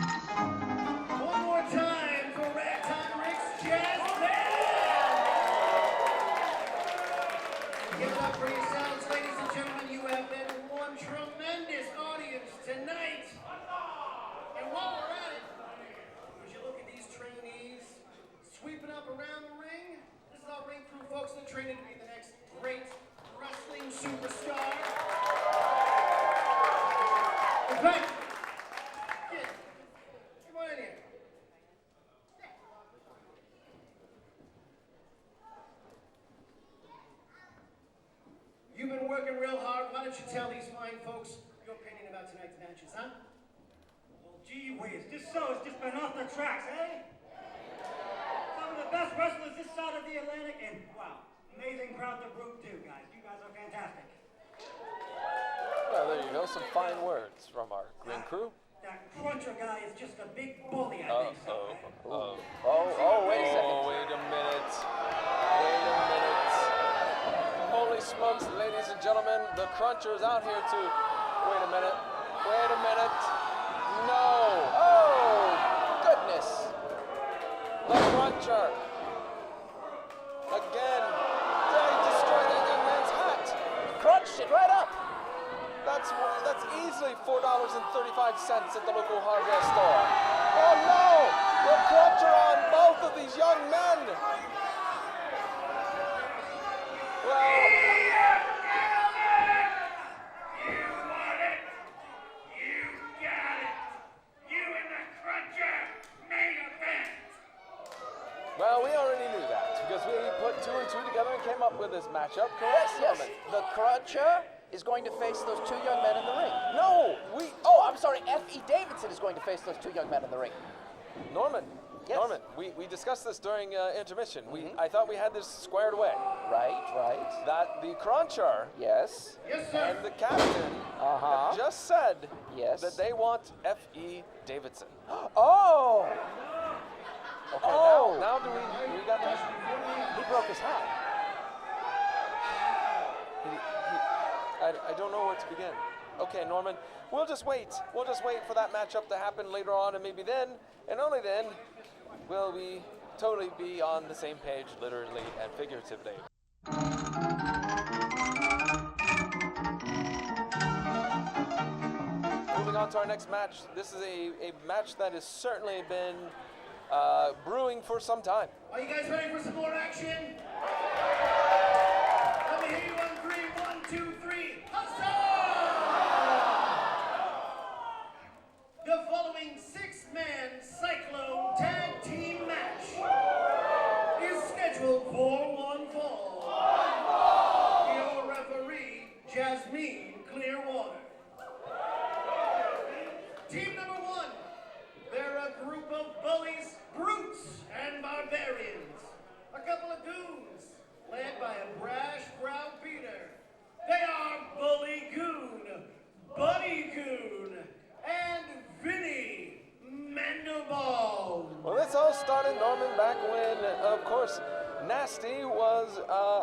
One more time for Ragtime Rick's Jazz Band! Give it up for yourselves, ladies and gentlemen. You have been one tremendous audience tonight. And while we're at it, would you look at these trainees sweeping up around the ring? This is our ring crew, folks. They're training to be the next great wrestling superstar. In fact, kid, come on in here. You've been working real hard. Why don't you tell these fine folks your opinion about tonight's matches, huh? Well, gee whiz, this show has just been off the tracks, eh? Some of the best wrestlers this side of the Atlantic, and wow, amazing crowd to root too, guys. You guys are fantastic. Well, there you go. Some fine words from our Green crew. That Cruncher guy is just a big bully, I think so. Eh? Wait a second. Wait a minute. Holy smokes, ladies and gentlemen, the Cruncher is out here to... Wait a minute. No. Oh, goodness. The Cruncher. Again. They destroyed that young man's hat. Crunched it right up. That's easily $4.35 at the local hardware store. Oh no! The Cruncher on both of these young men. Well, well, we already knew that because we put two and two together and came up with this matchup. Correct, Yes. Norman? The Cruncher is going to face those two young men in the ring. No, I'm sorry. F.E. Davidson is going to face those two young men in the ring. Norman. Yes. Norman, we discussed this during intermission. I thought we had this squared away. Right. That the Cruncher Yes. Yes, sir. and the captain have just said Yes. that they want F.E. Davidson. Oh! Okay, Oh. now do we got that? He broke his hat. I don't know where to begin. Okay, Norman, we'll just wait. We'll just wait for that matchup to happen later on, and maybe then, and only then, will we totally be on the same page, literally and figuratively. Moving on to our next match. This is a match that has certainly been brewing for some time. Are you guys ready for some more action? Let me hear you on three. 1, 2, 3. Hustle! The following 6-man Cyclone Tag Team match is scheduled for one fall. Your referee, Jasmine Clearwater. Team number 1, they're a group of bullies, brutes, and barbarians. A couple of goons, led by a brash brow beater. They are Bully Goon, Buddy Goon, and Vinny Mandelbaum. Well, this all started, Norman, back when, of course, Nasty was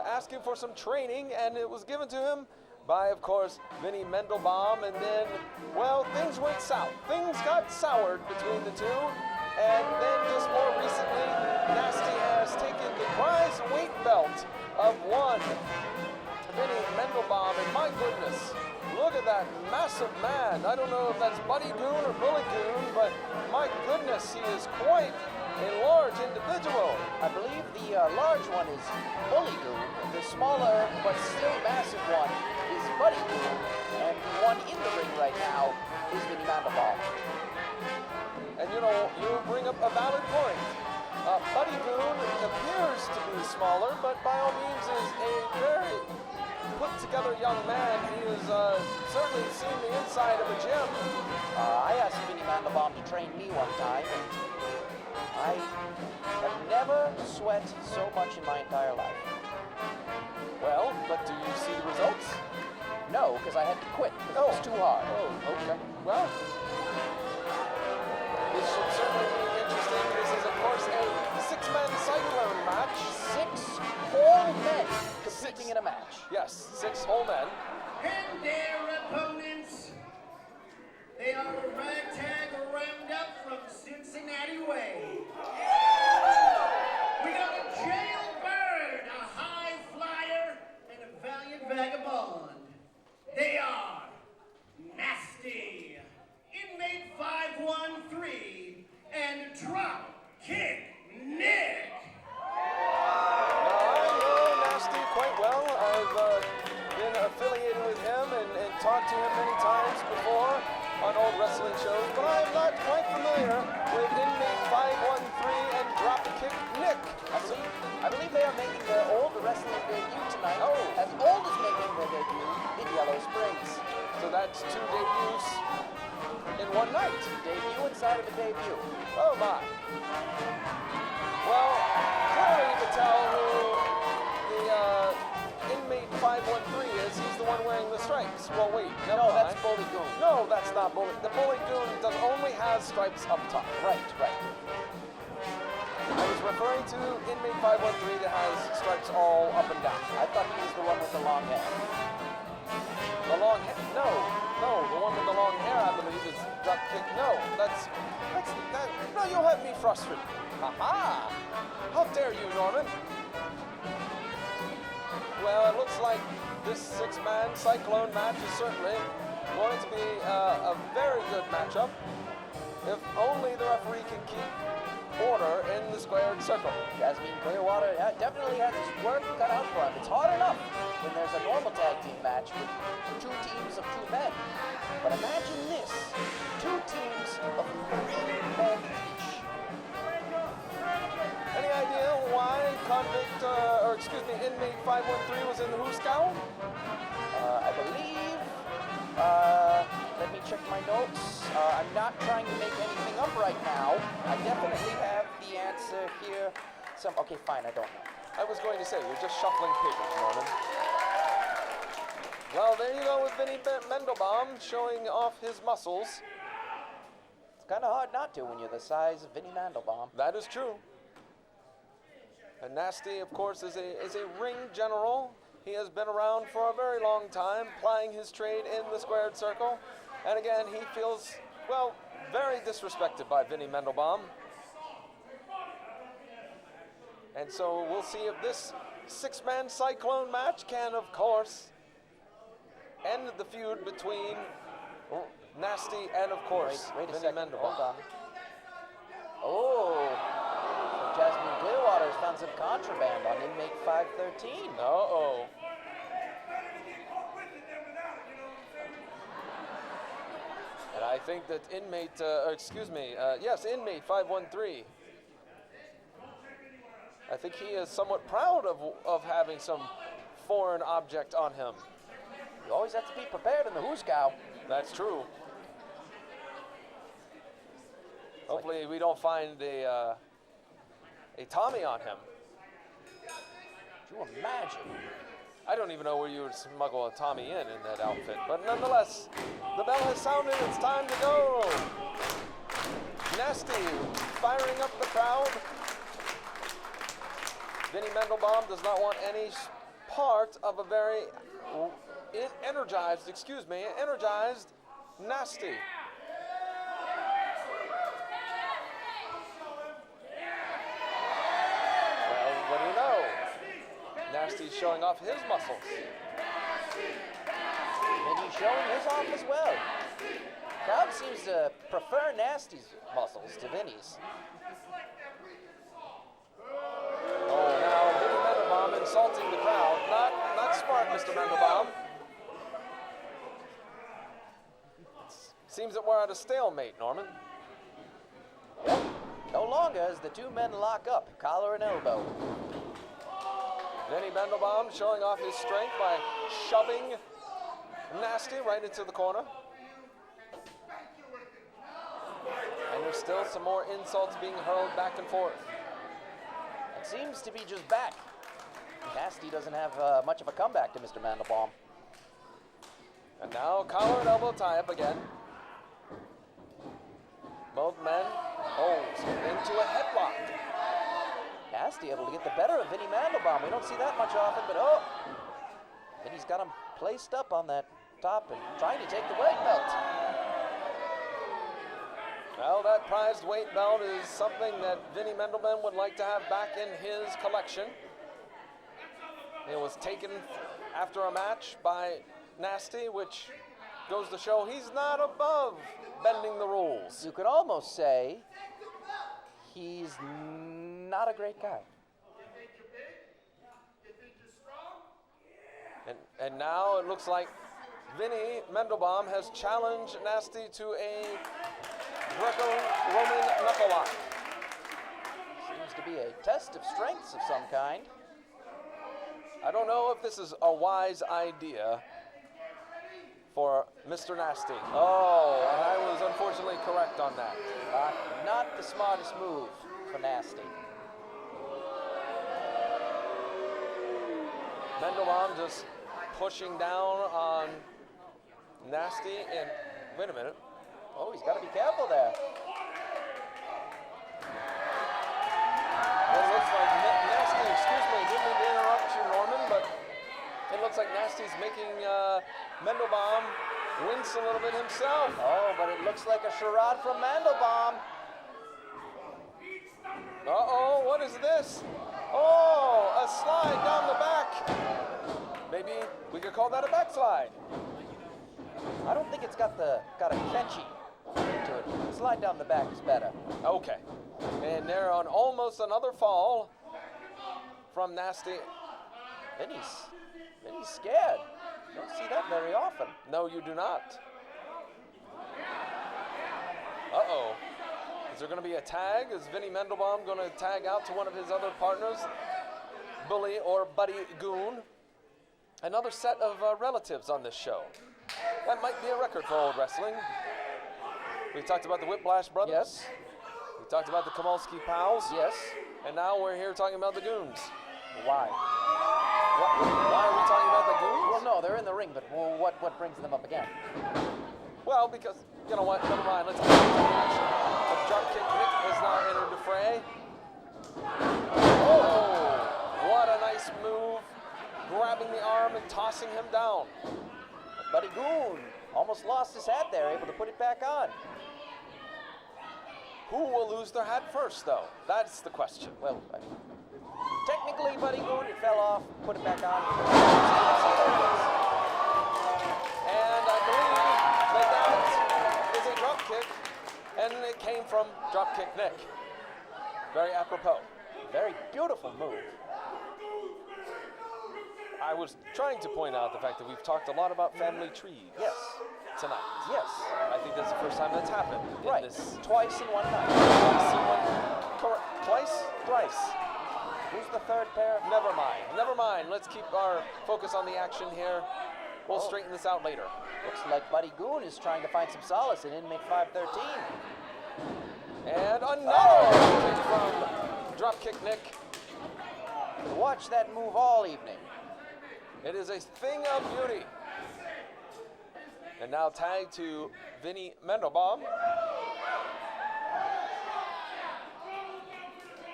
asking for some training, and it was given to him by, of course, Vinny Mandelbaum, and then, well, things went south. Things got soured between the two, and then just more recently, Nasty has taken the prize weight belt of one Vinny Mandelbaum, and my goodness, look at that massive man. I don't know if that's Buddy Goon or Bully Goon, but my goodness, he is quite a large individual. I believe the large one is Bully Goon. The smaller but still massive one is Buddy Goon. And the one in the ring right now is Vinny Mandelbaum. And you know, you bring up a valid point. Buddy Goon appears to be smaller, but by all means is a very put-together young man. He has certainly seen the inside of a gym. I asked Vinny Mandelbaum to train me one time, and I have never sweat so much in my entire life. Well, but do you see the results? No, because I had to quit because it was too hard. Oh, okay. Well, this should certainly be interesting. This is, of course, a 6-man cyclone match. 6 whole men competing in a match. Yes, 6 whole men. And their opponents, they are a ragtag roundup from Cincinnati way. We got a jailbird, a high flyer, and a valiant vagabond. They are Nasty, Inmate 513, and Drop Kick Nick. Now, I know Nasty quite well. I've been affiliated with him and talked to him many times before on old wrestling shows, but I am not quite familiar with Inmate 513 and Dropkick Nick. I believe they are making their Olde Wrestling debut tonight. As Old is making their debut in Yellow Springs. So that's 2 debuts in one night. Debut inside of a debut. Oh my. Well, clearly you can tell who the Inmate 513 is. He's the one wearing the stripes. Well, wait. No, that's Bully Goon. No, that's not Bully. The Bully Goon only has stripes up top. Right. I was referring to Inmate 513 that has stripes all up and down. I thought he was the one with the long hair. The long hair? No, the one with the long hair, I believe, is Dropkick. No, that's that. No, you'll have me frustrated. Aha! How dare you, Norman? Well, it looks like this 6-man Cyclone match is certainly going to be a very good matchup. If only the referee can keep order in the squared circle. Jasmine Clearwater definitely has his work cut out for him. It's hard enough when there's a normal tag team match with 2 teams of 2 men. But imagine this, 2 teams of 3 men each. Any idea why Inmate 513 was in the Hooskow? I believe, let me check my notes. I'm not trying to make anything up right now. I definitely have the answer here. Okay, fine, I don't know. I was going to say, you're just shuffling papers, Norman. Well, there you go with Vinny Mandelbaum showing off his muscles. It's kind of hard not to when you're the size of Vinny Mandelbaum. That is true. And Nasty, of course, is a ring general. He has been around for a very long time, plying his trade in the squared circle. And again, he feels, well, very disrespected by Vinny Mendelbaum. And so we'll see if this six-man Cyclone match can, of course, end the feud between Nasty and, of course, wait a Vinny second. Mendelbaum. Hold on. Oh, so Jasmine Clearwater's found some contraband on inmate 513. Uh-oh. And I think that inmate, inmate 513. I think he is somewhat proud of having some foreign object on him. You always have to be prepared in the Hooskow. That's true. Hopefully we don't find a Tommy on him. Could you imagine? I don't even know where you would smuggle a Tommy in that outfit. But nonetheless, the bell has sounded. It's time to go. Nasty firing up the crowd. Vinny Mendelbaum does not want any part of a very energized Nasty. Well, what do you know? Nasty's showing off his muscles. And he's showing his off as well. Crowd seems to prefer Nasty's muscles to Vinny's. Oh, now Vinny Mendelbaum insulting the crowd. Not smart, Mr. Mendelbaum. Seems that we're at a stalemate, Norman. Yep. No longer as the two men lock up, collar and elbow. Vinny Mendelbaum showing off his strength by shoving Nasty right into the corner. And there's still some more insults being hurled back and forth. It seems to be just back. Nasty doesn't have much of a comeback to Mr. Mandelbaum. And now collar and elbow tie-up again. Both men, into a headlock. Nasty able to get the better of Vinny Mandelbaum. We don't see that much often, but Vinny's got him placed up on that top and trying to take the weight belt. Well, that prized weight belt is something that Vinny Mendelbaum would like to have back in his collection. It was taken after a match by Nasty, which goes to show he's not above bending the rules. You could almost say he's not a great guy. And now it looks like Vinny Mendelbaum has challenged Nasty to a Greco-Roman knuckle lock. Seems to be a test of strengths of some kind. I don't know if this is a wise idea for Mr. Nasty. Oh, and I was unfortunately correct on that. Not the smartest move for Nasty. Mendelbaum just pushing down on Nasty, and wait a minute. Oh, he's got to be careful there. Well, it looks like Nasty, excuse me, didn't mean to interrupt you, Norman, but it looks like Nasty's making Mendelbaum wince a little bit himself. Oh, but it looks like a charade from Mandelbaum. Uh-oh, what is this? Oh, a slide down the back. Maybe we could call that a backslide. I don't think it's got a catchy to it. Slide down the back is better. Okay. And they're on almost another fall from Nasty. Vinny's scared. You don't see that very often. No, you do not. Uh-oh. Is there going to be a tag? Is Vinny Mendelbaum going to tag out to one of his other partners? Bully or Buddy Goon? Another set of relatives on this show. That might be a record for Olde Wrestling. We talked about the Whiplash brothers. Yes. We talked about the Kimalski pals. Yes. And now we're here talking about the Goons. Why? Why are we talking about the Goons? Well, no, they're in the ring, but what brings them up again? Well, because, you know what, never mind, let's get into the match. The Dropkick Nick has now entered the fray. Oh, what a nice move. grabbing the arm and tossing him down. Buddy Goon almost lost his hat there, able to put it back on. Who will lose their hat first, though? That's the question. Well, technically, Buddy Goon, it fell off, put it back on. And I believe that is a drop kick, and it came from Dropkick Nick. Very apropos. Very beautiful move. I was trying to point out the fact that we've talked a lot about family trees. Yes. Tonight. Yes. I think that's the first time that's happened. Right. Twice in one night. Twice? Thrice. Who's the third pair? Never mind. Never mind. Let's keep our focus on the action here. We'll straighten this out later. Looks like Buddy Goon is trying to find some solace in inmate 513. And another kick from Dropkick Nick. Watch that move all evening. It is a thing of beauty. And now tag to Vinny Mendelbaum.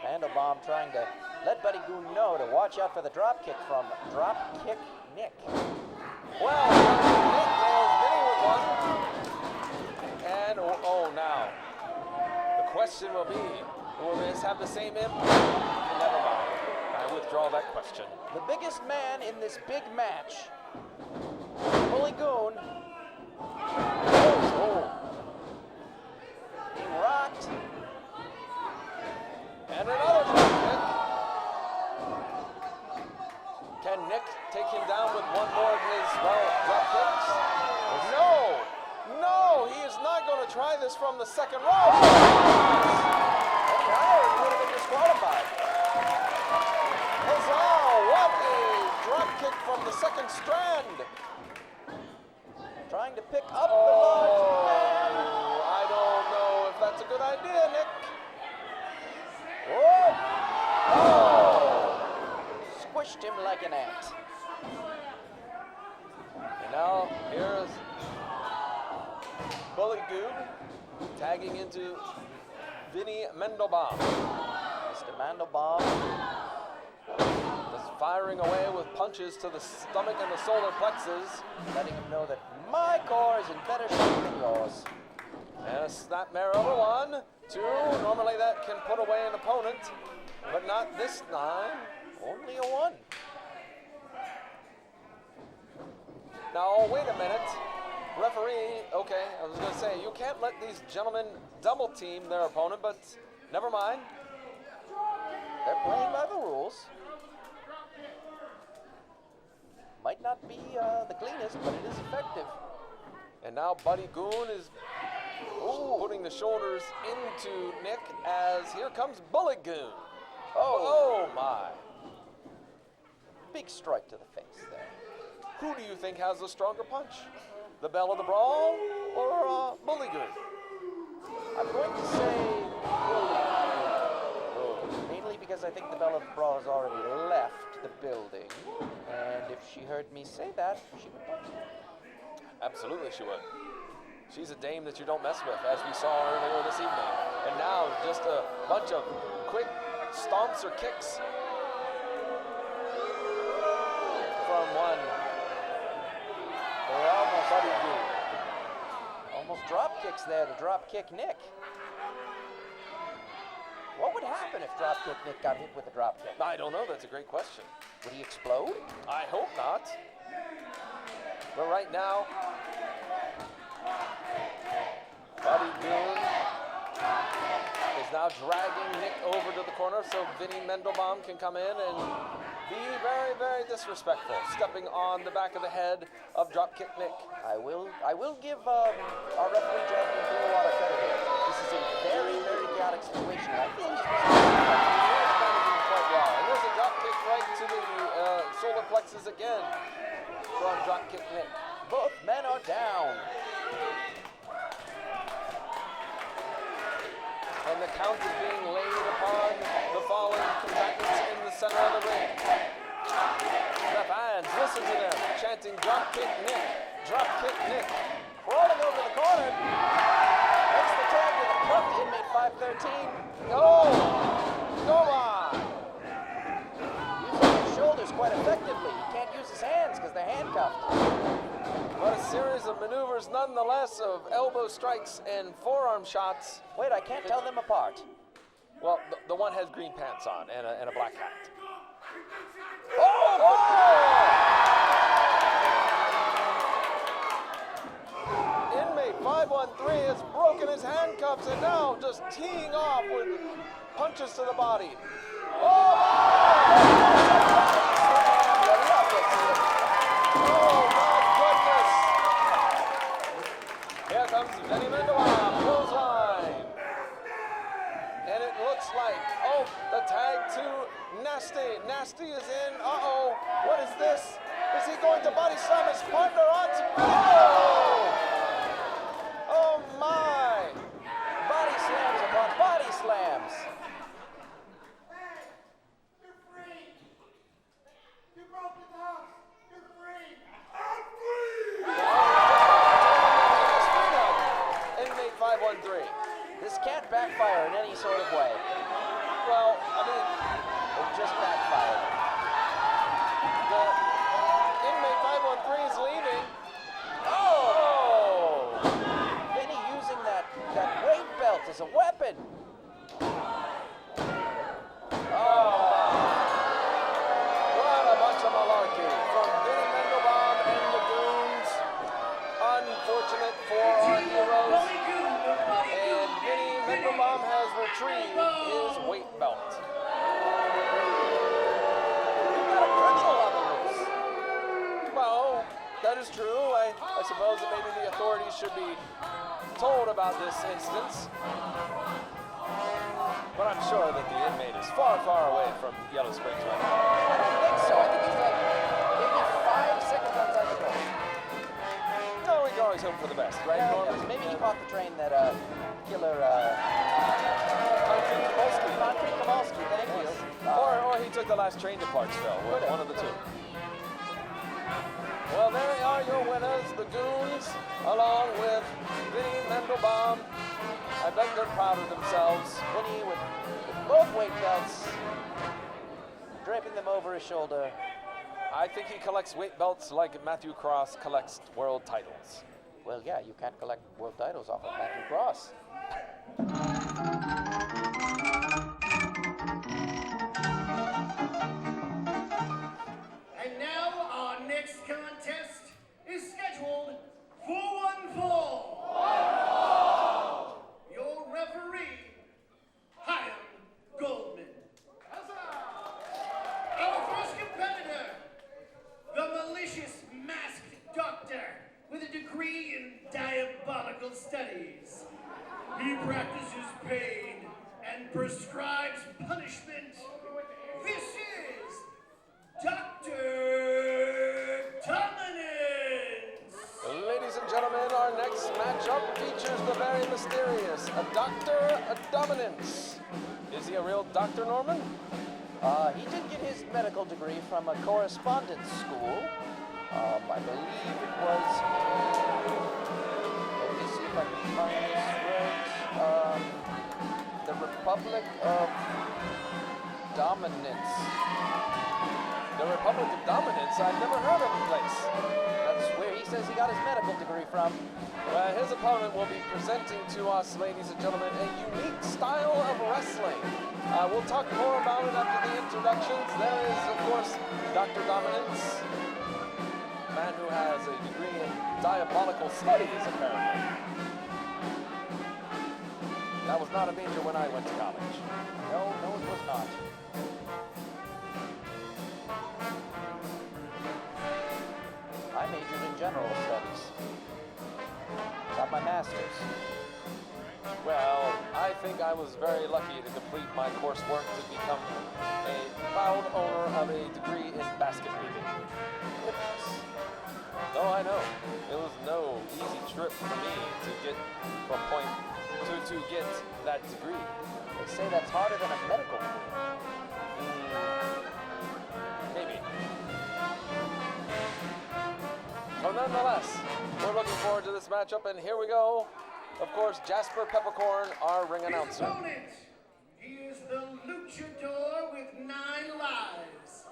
Mendelbaum trying to let Buddy Goon know to watch out for the drop kick from Dropkick Nick. Well, Nick nails Vinny with one. And, now. The question will be, will this have the same impact? Never mind. I withdraw that question. The biggest man in this big match, Bully Goon. Being rocked. And another drop kick. Can Nick take him down with one more of his, drop kicks? No, he is not going to try this from the second row. Okay, he would have been disqualified. Huzzah, what a drop kick from the second strand. Trying to pick up the large man. I don't know if that's a good idea, Nick. Oh! Squished him like an ant. And now here's Bully Goon tagging into Vinny Mendelbaum. Mr. Mendelbaum is firing away with punches to the stomach and the solar plexus, letting him know that my core is in better shape than yours. and a snapmare over 1, 2. Normally that can put away an opponent, but not this time. Only a 1. Now, wait a minute. Referee, okay, I was going to say, you can't let these gentlemen double team their opponent, but never mind. They're playing by the rules. Might not be the cleanest, but it is effective. And now Buddy Goon is putting the shoulders into Nick as here comes Bully Goon. Oh my. Big strike to the face there. Who do you think has the stronger punch? The Belle of the Brawl or Bully Goon? I'm going to say Bully Goon. Mainly because I think the Belle of the Brawl has already left the building. And if she heard me say that, she would punch me. Absolutely she would. She's a dame that you don't mess with, as we saw earlier this evening. And now just a bunch of quick stomps or kicks from one. They're almost Buddy Goon. Almost drop kicks there to drop kick Nick. What would happen if Dropkick Nick got hit with a drop kick? I don't know, that's a great question. Would he explode? I hope not. But right now, Buddy Goon is now dragging Nick over to the corner so Vinny Mendelbaum can come in and be very, very disrespectful, stepping on the back of the head of Dropkick Nick. I will give our referee Jasmine Bluewater credit here. This is a very, very chaotic situation. I feel he's managing quite well. And there's a dropkick right to the solar plexus again from Dropkick Nick. both men are down. And the count is being laid upon the fallen combatants in the center of the ring. The fans, listen to them, chanting Dropkick Nick, Dropkick Nick. Crawling over the corner. Makes the tag to the cuffed inmate 513. Oh, go on. Using his shoulders quite effectively. He can't they're handcuffed. But a series of maneuvers nonetheless of elbow strikes and forearm shots. Wait, I can't tell them apart. Well, the one has green pants on and a black hat. Inmate 513 has broken his handcuffs and now just teeing off with punches to the body. Oh my goodness! Here comes Vinny Mendoza, clothesline. And it looks like, the tag to Nasty. Nasty is in. Uh-oh. What is this? Is he going to body slam his partner onto Oh my! Body slams upon body slams. You're free. You broke the house. You're free. I'm free. Inmate 513. This can't backfire in any sort of way. Well, I mean, It just backfired. the inmate 513 is leaving. Oh! Vinny using that weight belt as a weapon. What a bunch of malarkey from Vinny Mendelbaum and the Goons. Unfortunate for our heroes. And Vinny Mendelbaum has retrieved his weight belt. We've got a criminal on the loose. Well, that is true. I suppose that maybe the authorities should be told about this instance. But I'm sure that the inmate is far, far away from Yellow Springs right now. I don't think so. I think he's like maybe 5 seconds outside the door. No, we can always hope for the best, right, Norman? Yes, maybe he caught the train that killer Koncrete Kimalski, thank you. Or he took the last train to Clarksville. One of the two. Well, there are your winners, the Goons, along with Vinny Mendelbaum. I bet they're proud of themselves. Vinny with both weight belts, draping them over his shoulder. I think he collects weight belts like Matthew Cross collects world titles. Well, yeah, you can't collect world titles off of Matthew Cross. And now our next contest is scheduled for one fall. Your referee, Hiram Goldman. Our first competitor, the malicious masked doctor with a degree in diabolical studies. He practices pain and prescribes punishment. This is Dr. Dominance. Ladies and gentlemen, our next matchup features the very mysterious Dr. Dominance. Is he a real doctor, Norman? He did get his medical degree from a correspondence school. I believe it was let me see if I can find this right. The Republic of Dominance. The Republic of Dominance? I've never heard of the place. That's where he says he got his medical degree from. His opponent will be presenting to us, ladies and gentlemen, a unique style of wrestling. We'll talk more about it after the introductions. There is, of course, Dr. Dominance, a man who has a degree in diabolical studies, apparently. That was not a major when I went to college. No, it was not. I majored in general studies. Got my master's. Well, I think I was very lucky to complete my coursework to become a proud owner of a degree in basket weaving. Oh, I know. It was no easy trip for me to get from point to get that degree. They say that's harder than a medical degree. Maybe. So nonetheless, we're looking forward to this matchup, and here we go. Of course, Jasper Peppercorn, our ring announcer. His opponent, he is the luchador with 9 lives.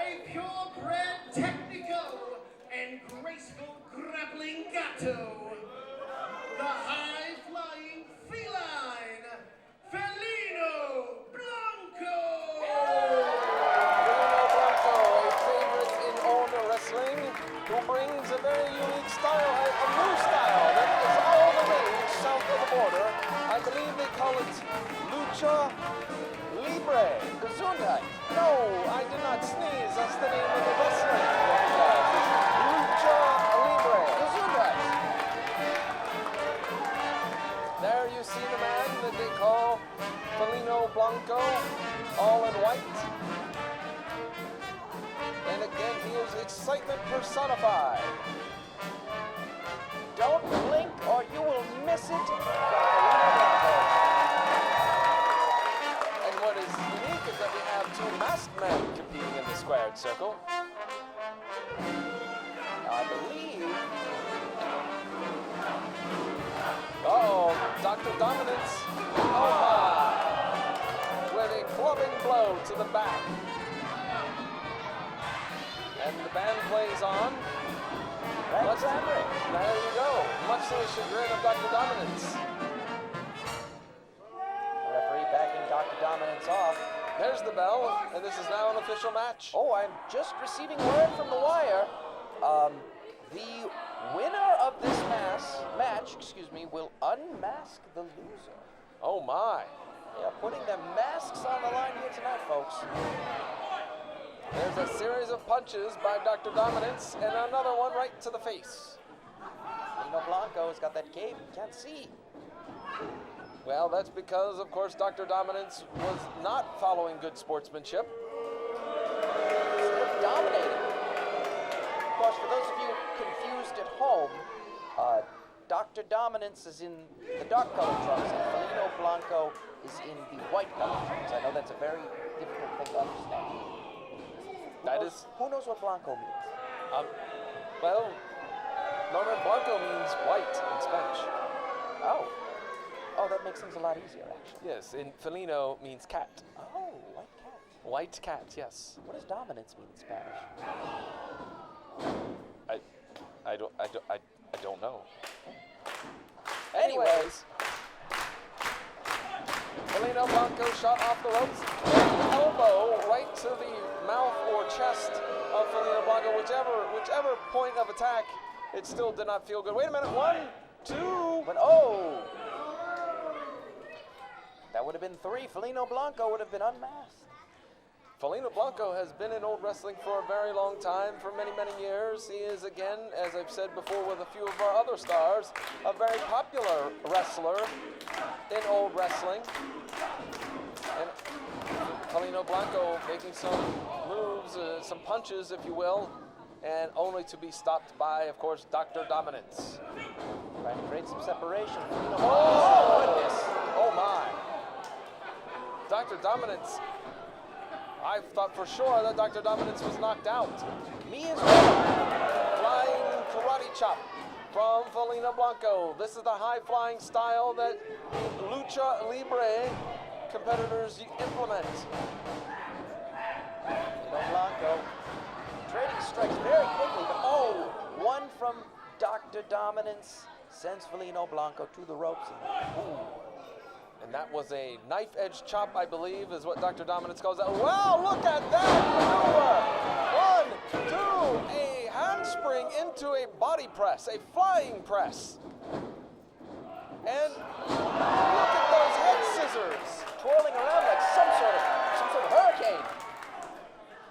a purebred technico and graceful grappling gatto, the high-flying feline, Felino Blanco! Felino Blanco, a favorite in Olde Wrestling, who brings a very unique style, a new style that is all the rage south of the border. I believe they call it Lucha Libre. Gesundheit. No, I did not sneeze. That's the name of the wrestling. Lucha Libre. Gesundheit. There you see the man that they call Felino Blanco, all in white. And again, he is excitement personified. Don't blink or you will miss it. And what is unique is that we have two masked men competing in the squared circle. I believe. Uh-oh, Dr. Dominance. Oh my! With a clubbing blow to the back. And the band plays on. Red fabric. There you go. Much to the chagrin of Dr. Dominance. Referee backing Dr. Dominance off. There's the bell, and this is now an official match. Oh, I'm just receiving word from the wire. The winner of this match, will unmask the loser. Oh my. They are putting their masks on the line here tonight, folks. There's a series of punches by Dr. Dominance, and another one right to the face. Felino Blanco has got that cape. You can't see. Well, that's because, of course, Dr. Dominance was not following good sportsmanship. Instead of dominating. Of course, for those of you confused at home, Dr. Dominance is in the dark colored trunks, and Felino Blanco is in the white colored trunks. I know that's a very difficult thing to understand. Who knows what Blanco means? Well, Norman, Blanco means white in Spanish. Oh, that makes things a lot easier, actually. Yes, and Felino means cat. Oh, white cat. White cat, yes. What does dominance mean in Spanish? I don't know. Anyways. Felino Blanco shot off the ropes. An elbow right to the mouth or chest of Felino Blanco, whichever point of attack, it still did not feel good. Wait a minute, 1, 2. But oh! That would have been 3. Felino Blanco would have been unmasked. Felino Blanco has been in Olde Wrestling for a very long time, for many, many years. He is, again, as I've said before with a few of our other stars, a very popular wrestler in Olde Wrestling. And Felino Blanco making some moves, some punches, if you will, and only to be stopped by, of course, Dr. Dominance. Trying to create some separation. Oh, goodness. Oh, my. Dr. Dominance. I thought for sure that Dr. Dominance was knocked out. Me as well. Flying karate chop from Felino Blanco. This is the high-flying style that Lucha Libre competitors implement. Felino Blanco trading strikes very quickly, but one from Dr. Dominance sends Felino Blanco to the ropes. And that was a knife-edge chop, I believe, is what Dr. Dominance calls it. Wow, look at that maneuver! 1, 2, a handspring into a body press, a flying press. And look at those head scissors. Twirling around like some sort of hurricane.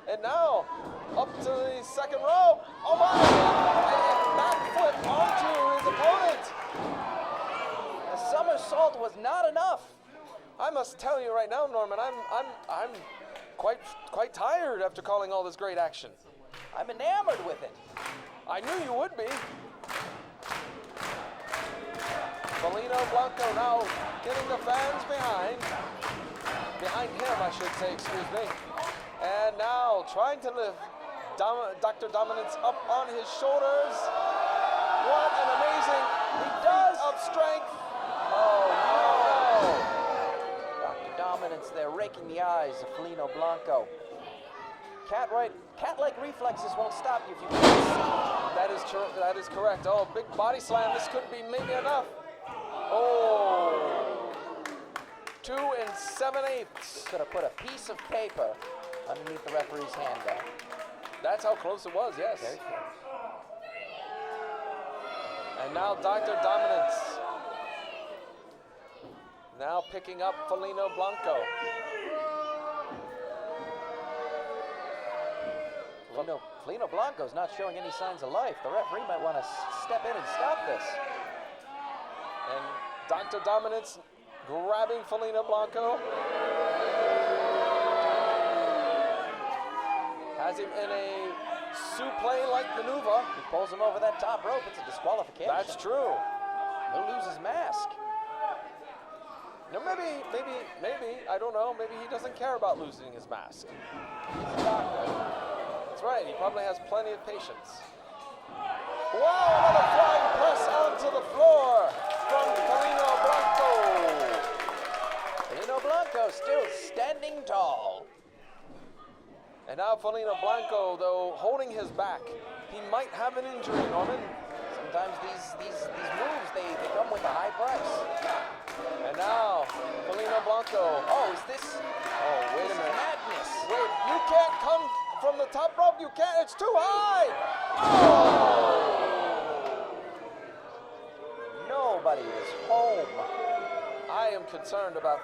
And now, up to the second rope. Oh my! A backflip onto his opponent. The somersault was not enough. I must tell you right now, Norman, I'm quite tired after calling all this great action. I'm enamored with it. I knew you would be. Felino Blanco now getting the fans behind him, I should say, excuse me. And now trying to lift Dr. Dominance up on his shoulders. What an amazing feat of strength. Oh no! Dr. Dominance there raking the eyes of Felino Blanco. Cat-like reflexes won't stop you if you can't see. That is true. That is correct. Oh, big body slam. This could be maybe enough. Oh. 2 7/8. Could have put a piece of paper underneath the referee's hand there. That's how close it was, yes. Very close. And now Dr. Dominance. Now picking up Felino Blanco. Felino Blanco's not showing any signs of life. The referee might want to step in and stop this. And Dr. Dominance grabbing Felino Blanco. Has him in a suplex-like maneuver. He pulls him over that top rope. It's a disqualification. That's true. He'll lose his mask. Now maybe, I don't know, maybe he doesn't care about losing his mask. He's a doctor. That's right, he probably has plenty of patience. Wow, another flying press onto the floor from Felino Blanco. Felino Blanco still standing tall. And now Felino Blanco, though, holding his back. He might have an injury, Norman. Sometimes these moves, they come with a high price. And now, Felino Blanco. Oh, is this... Oh, wait a minute. Madness. Wait, you can't come from the top rope. You can't. It's too high. Oh! Nobody is home. I am concerned about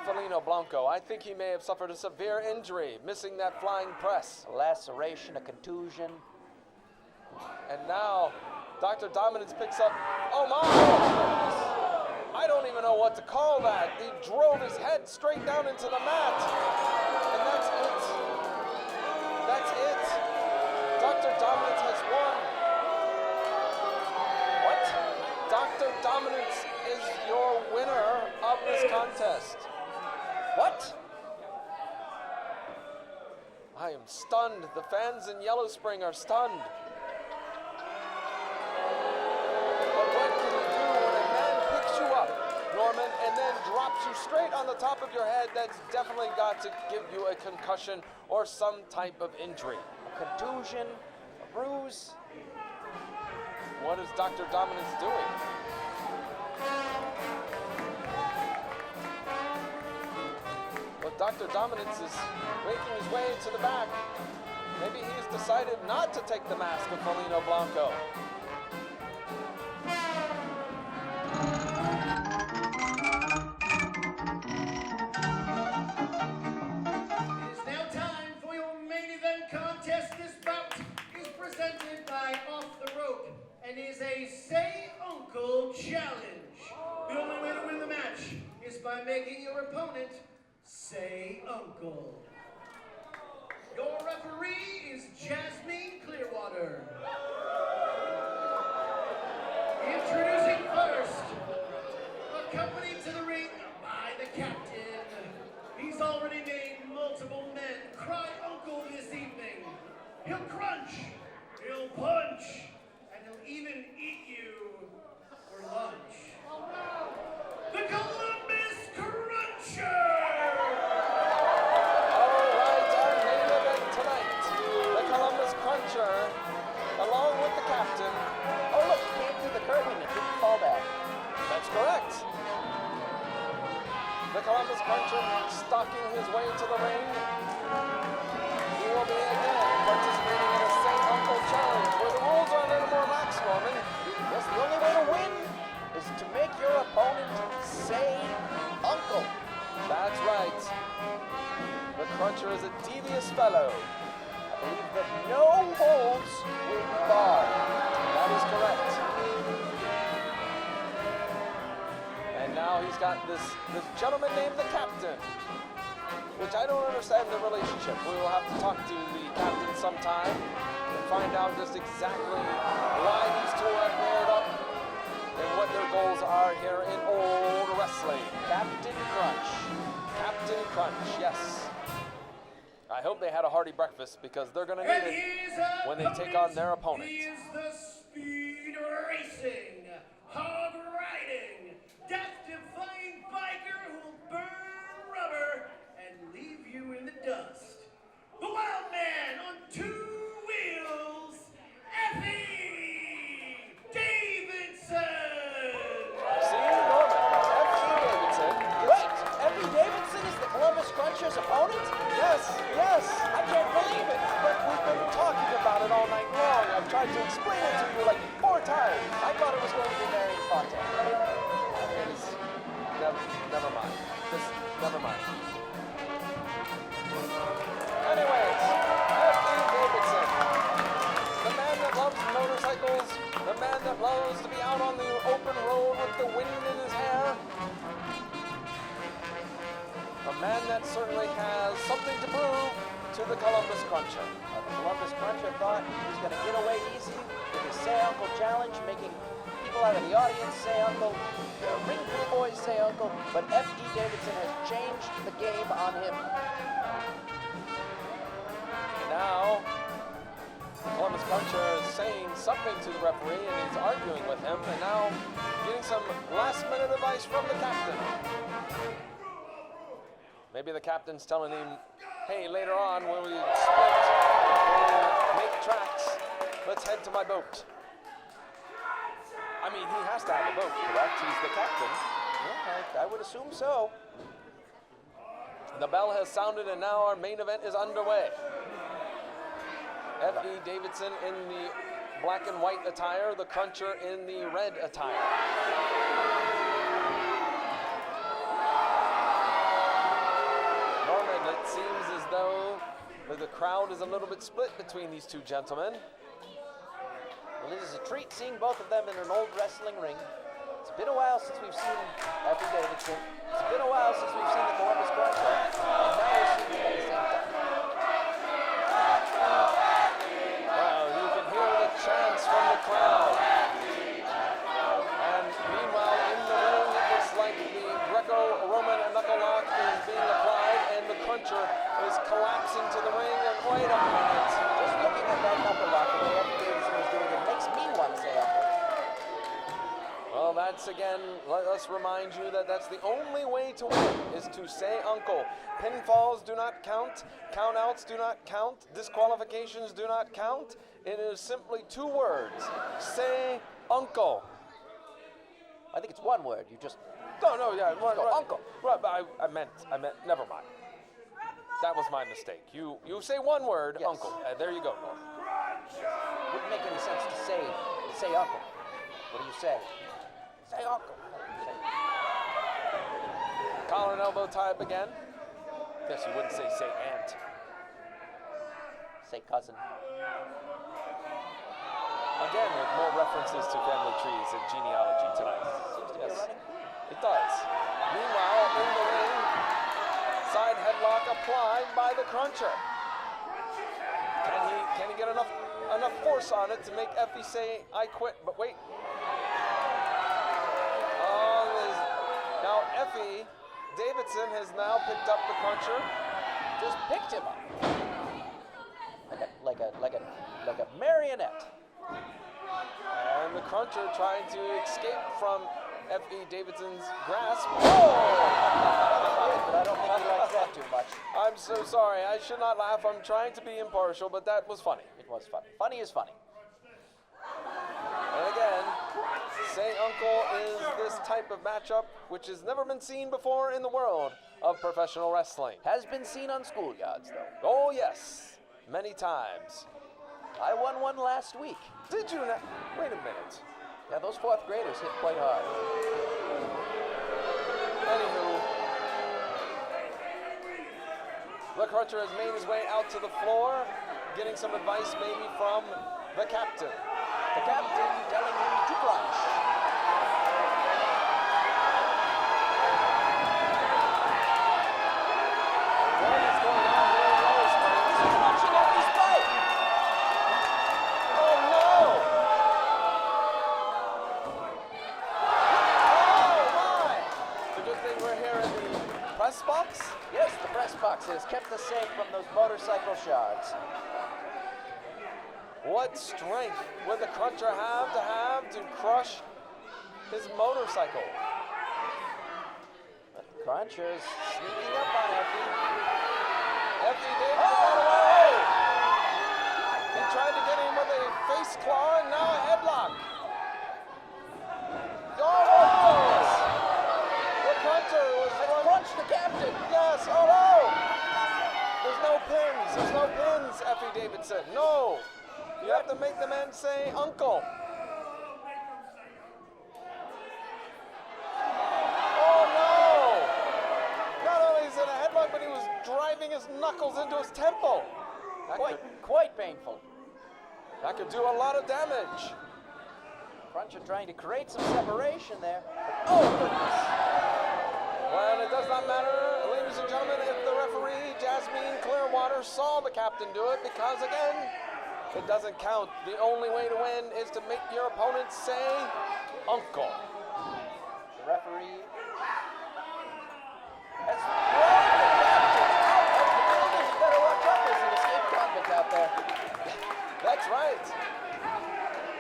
Felino Blanco. I think he may have suffered a severe injury, missing that flying press. A laceration, a contusion. And now, Dr. Dominance picks up. Oh my! I don't even know what to call that. He drove his head straight down into the mat. And that's it. That's it. Dr. Dominance has won. What? Dr. Dominance is your winner of this contest. What? I am stunned. The fans in Yellow Spring are stunned. But what can you do when a man picks you up, Norman, and then drops you straight on the top of your head? That's definitely got to give you a concussion or some type of injury. A contusion, a bruise. What is Dr. Dominance doing? Well, Dr. Dominance is making his way to the back. Maybe he's decided not to take the mask of Felino Blanco. It is now time for your main event contest. This bout is presented by Off the Rope and is a Say Uncle challenge. The only way to win the match is by making your opponent say uncle. Your referee is Jasmine Clearwater. Introducing first, accompanied to the ring by the captain. He's already made multiple men cry uncle this evening. He'll crunch, he'll punch, and he'll even eat you for lunch. The Columbus Cruncher! Along with the captain. Oh, look, he came through the curtain and didn't fall down. That's correct. The Columbus Cruncher stalking his way to the ring. He will be again participating in a Say Uncle challenge where the rules are a little more lax, Norman. Yes, the only way to win is to make your opponent say uncle. That's right. The Cruncher is a devious fellow. I believe that no holds will be barred. That is correct. And now he's got this gentleman named the Captain, which I don't understand the relationship. We will have to talk to the Captain sometime and find out just exactly why these two are paired up and what their goals are here in Olde Wrestling. Captain Crunch. Captain Crunch, yes. I hope they had a hearty breakfast because they're going to need it when they take on their opponent. He is the speed racing, hog riding, death-defying biker who will burn rubber and leave you in the dust. The Wild Man, open road with the wind in his hair. A man that certainly has something to prove to the Columbus Cruncher. The Columbus Cruncher thought he was going to get away easy with his Say Uncle challenge, making people out of the audience say uncle, the ring crew boys say uncle, but FE Davidson has changed the game on him. And now, the Columbus Cruncher is saying something to the referee, and he's arguing with him, and now getting some last-minute advice from the captain. Maybe the captain's telling him, hey, later on when we split, we'll make tracks, let's head to my boat. I mean, he has to have a boat, correct? He's the captain. Yeah, I would assume so. The bell has sounded, and now our main event is underway. FE Davidson in the black and white attire, the Cruncher in the red attire. Norman, it seems as though the crowd is a little bit split between these two gentlemen. Well, it is a treat seeing both of them in an old wrestling ring. It's been a while since we've seen FE Davidson. It's been a while since we've seen the Columbus Cruncher. And now we're seeing them at the same time. Well, you can hear the chants from the crowd. And meanwhile, in the ring, it looks like the Greco-Roman knuckle lock is being applied, and the Cruncher is collapsing to the ring. And wait a minute. Just looking at that knuckle lock, the way FE Davidson is doing it makes me want to say uncle. Well, that's again, let us remind you that that's the only way to win, is to say uncle. Pinfalls do not count, countouts do not count, disqualifications do not count. It is simply 2 words. Say uncle. I think it's 1 word. You just No, yeah, go, uncle. Right, but I meant, never mind. That was my mistake. You say 1 word, Yes. uncle. There you go, Norm. Wouldn't make any sense to say uncle. What do you say? Say uncle. Collar and elbow tie up again. Guess you wouldn't say aunt. Say cousin. Again, with more references to family trees and genealogy tonight. Seems to be running. It does. Meanwhile, in the ring, side headlock applied by the Cruncher. Can he get enough force on it to make FE say I quit? But wait. Now FE Davidson has now picked up the Cruncher. Just picked him up. Like a marionette. And the Cruncher trying to escape from FE Davidson's grasp. But I don't think he likes that too much. I'm so sorry. I should not laugh. I'm trying to be impartial, but that was funny. It was funny. Funny is funny. And again, Say Uncle is this type of matchup which has never been seen before in the world of professional wrestling. Has been seen on schoolyards, though. Oh, yes. Many times. I won one last week. Did you not? Wait a minute. Yeah, those 4th graders hit quite hard. Anywho, the Cruncher has made his way out to the floor, getting some advice maybe from the captain. The captain telling him to crunch. What is going on here in Rose Springs? He's crunching every spike. Oh no! Oh my! It's a good thing we're here in the press box. Yes, the press box has kept us safe from those motorcycle shards. What strength would the Cruncher have to crush his motorcycle? But the Cruncher's sneaking up on FE. FE Davidson got away! He tried to get him with a face claw and now a headlock. Oh! The Cruncher was Let's crunch the captain. Yes, oh no! There's no pins, FE Davidson, no! You have to make the man say uncle. Oh no! Not only is it a headlock, but he was driving his knuckles into his temple. Quite painful. That could do a lot of damage. Cruncher trying to create some separation there. Oh, goodness. Well, it does not matter, ladies and gentlemen, if the referee, Jasmine Clearwater, saw the captain do it, because, again, it doesn't count. The only way to win is to make your opponent say, uncle. The referee has thrown the captain out of the building. You better watch out, there's an escaped convict out there. That's right.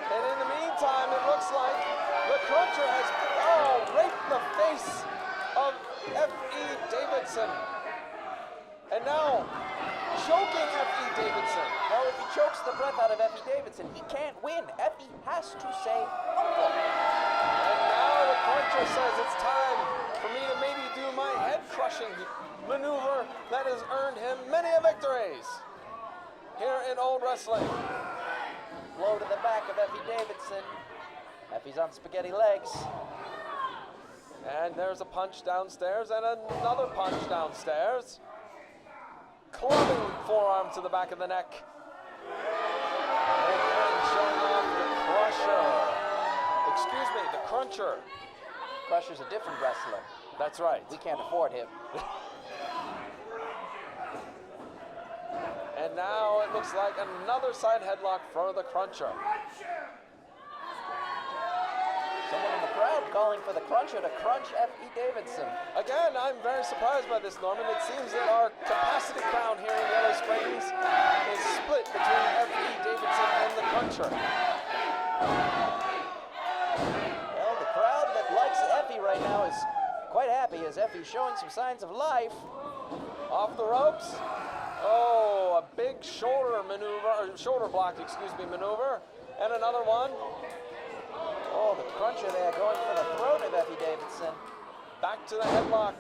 And in the meantime, it looks like the Cruncher has raped the face of FE Davidson. And now, choking FE Davidson. Now, if he chokes the breath out of FE Davidson, he can't win. FE has to say, uncle. And now the Cruncher says it's time for me to maybe do my head-crushing maneuver that has earned him many victories here in Old Wrestling. Blow to the back of FE Davidson. FE's on spaghetti legs. And there's a punch downstairs and another punch downstairs. Clubbing forearm to the back of the neck. And showing off the Crusher. Excuse me, the Cruncher. Crusher's a different wrestler. That's right. We can't afford him. And now it looks like another side headlock for the Cruncher. Someone in the crowd calling for the Cruncher to crunch FE Davidson. Again, I'm very surprised by this, Norman. It seems that our capacity crowd here in Yellow Springs is split between FE Davidson and the Cruncher. Well, the crowd that likes FE right now is quite happy as FE's showing some signs of life. Off the ropes. Oh, a big shoulder block, maneuver. And another one. Oh, the Cruncher there going for the throat of FE Davidson. Back to the headlock.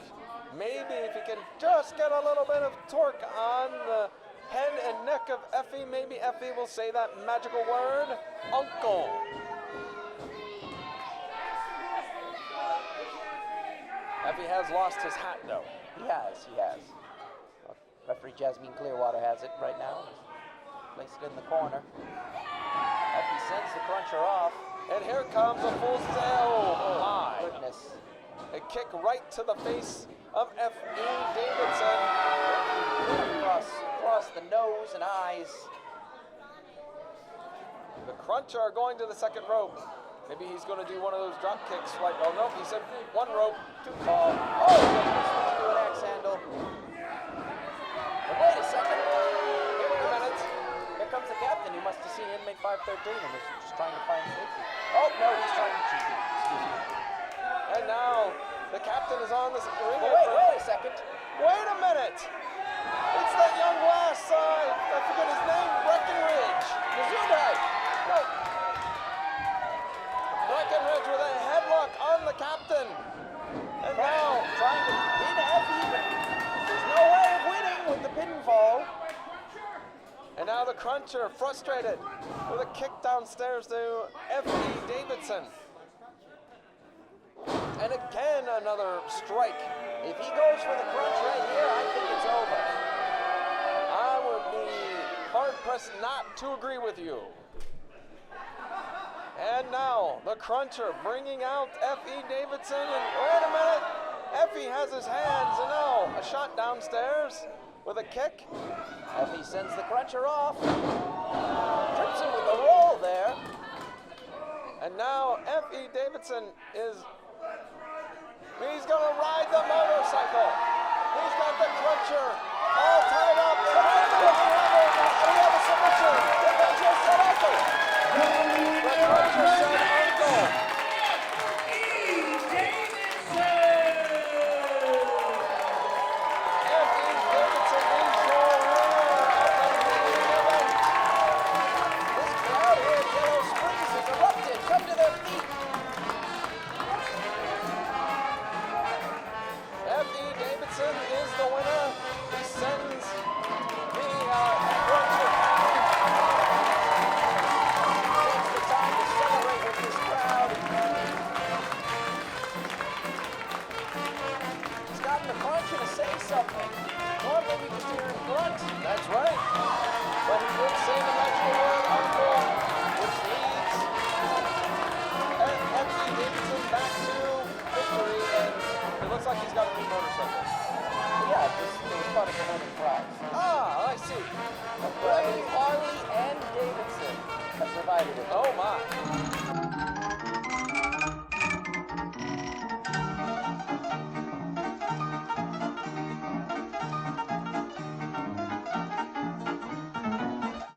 Maybe if he can just get a little bit of torque on the head and neck of FE, maybe FE will say that magical word, uncle. FE has lost his hat, though. He has. Referee Jasmine Clearwater has it right now. Place it in the corner. FE sends the Cruncher off. And here comes a full sail. Oh, my goodness. A kick right to the face of FE Davidson. Across the nose and eyes. The Cruncher are going to the second rope. Maybe he's going to do one of those drop kicks. Like, oh no, he said one rope, two call. Oh, goodness, switch to an axe handle. But wait a second. Wait a minute. Here comes the captain. You must have seen inmate 513 and was just trying to find safety. Oh, no, he's trying to cheat. Excuse me. And now the captain is on the ring. But wait a second. Wait a minute. It's that young lass, I forget his name, Breckenridge. Gesundheit. No. Breckenridge with a headlock on the captain. And now trying to pin FE, but there's no way of winning with the pinfall. And now the Cruncher, frustrated, with a kick downstairs to FE Davidson. And again, another strike. If he goes for the crunch right here, I think it's over. I would be hard-pressed not to agree with you. And now, the Cruncher bringing out FE Davidson. And wait a minute, FE has his hands, and now a shot downstairs with a kick. FE sends the Cruncher off. Trips him with the roll there. And now FE Davidson he's gonna ride the motorcycle. He's got the Cruncher all tied up. We have a submission. The Cruncher said uncle. The Cruncher said uncle. That's right. But he did say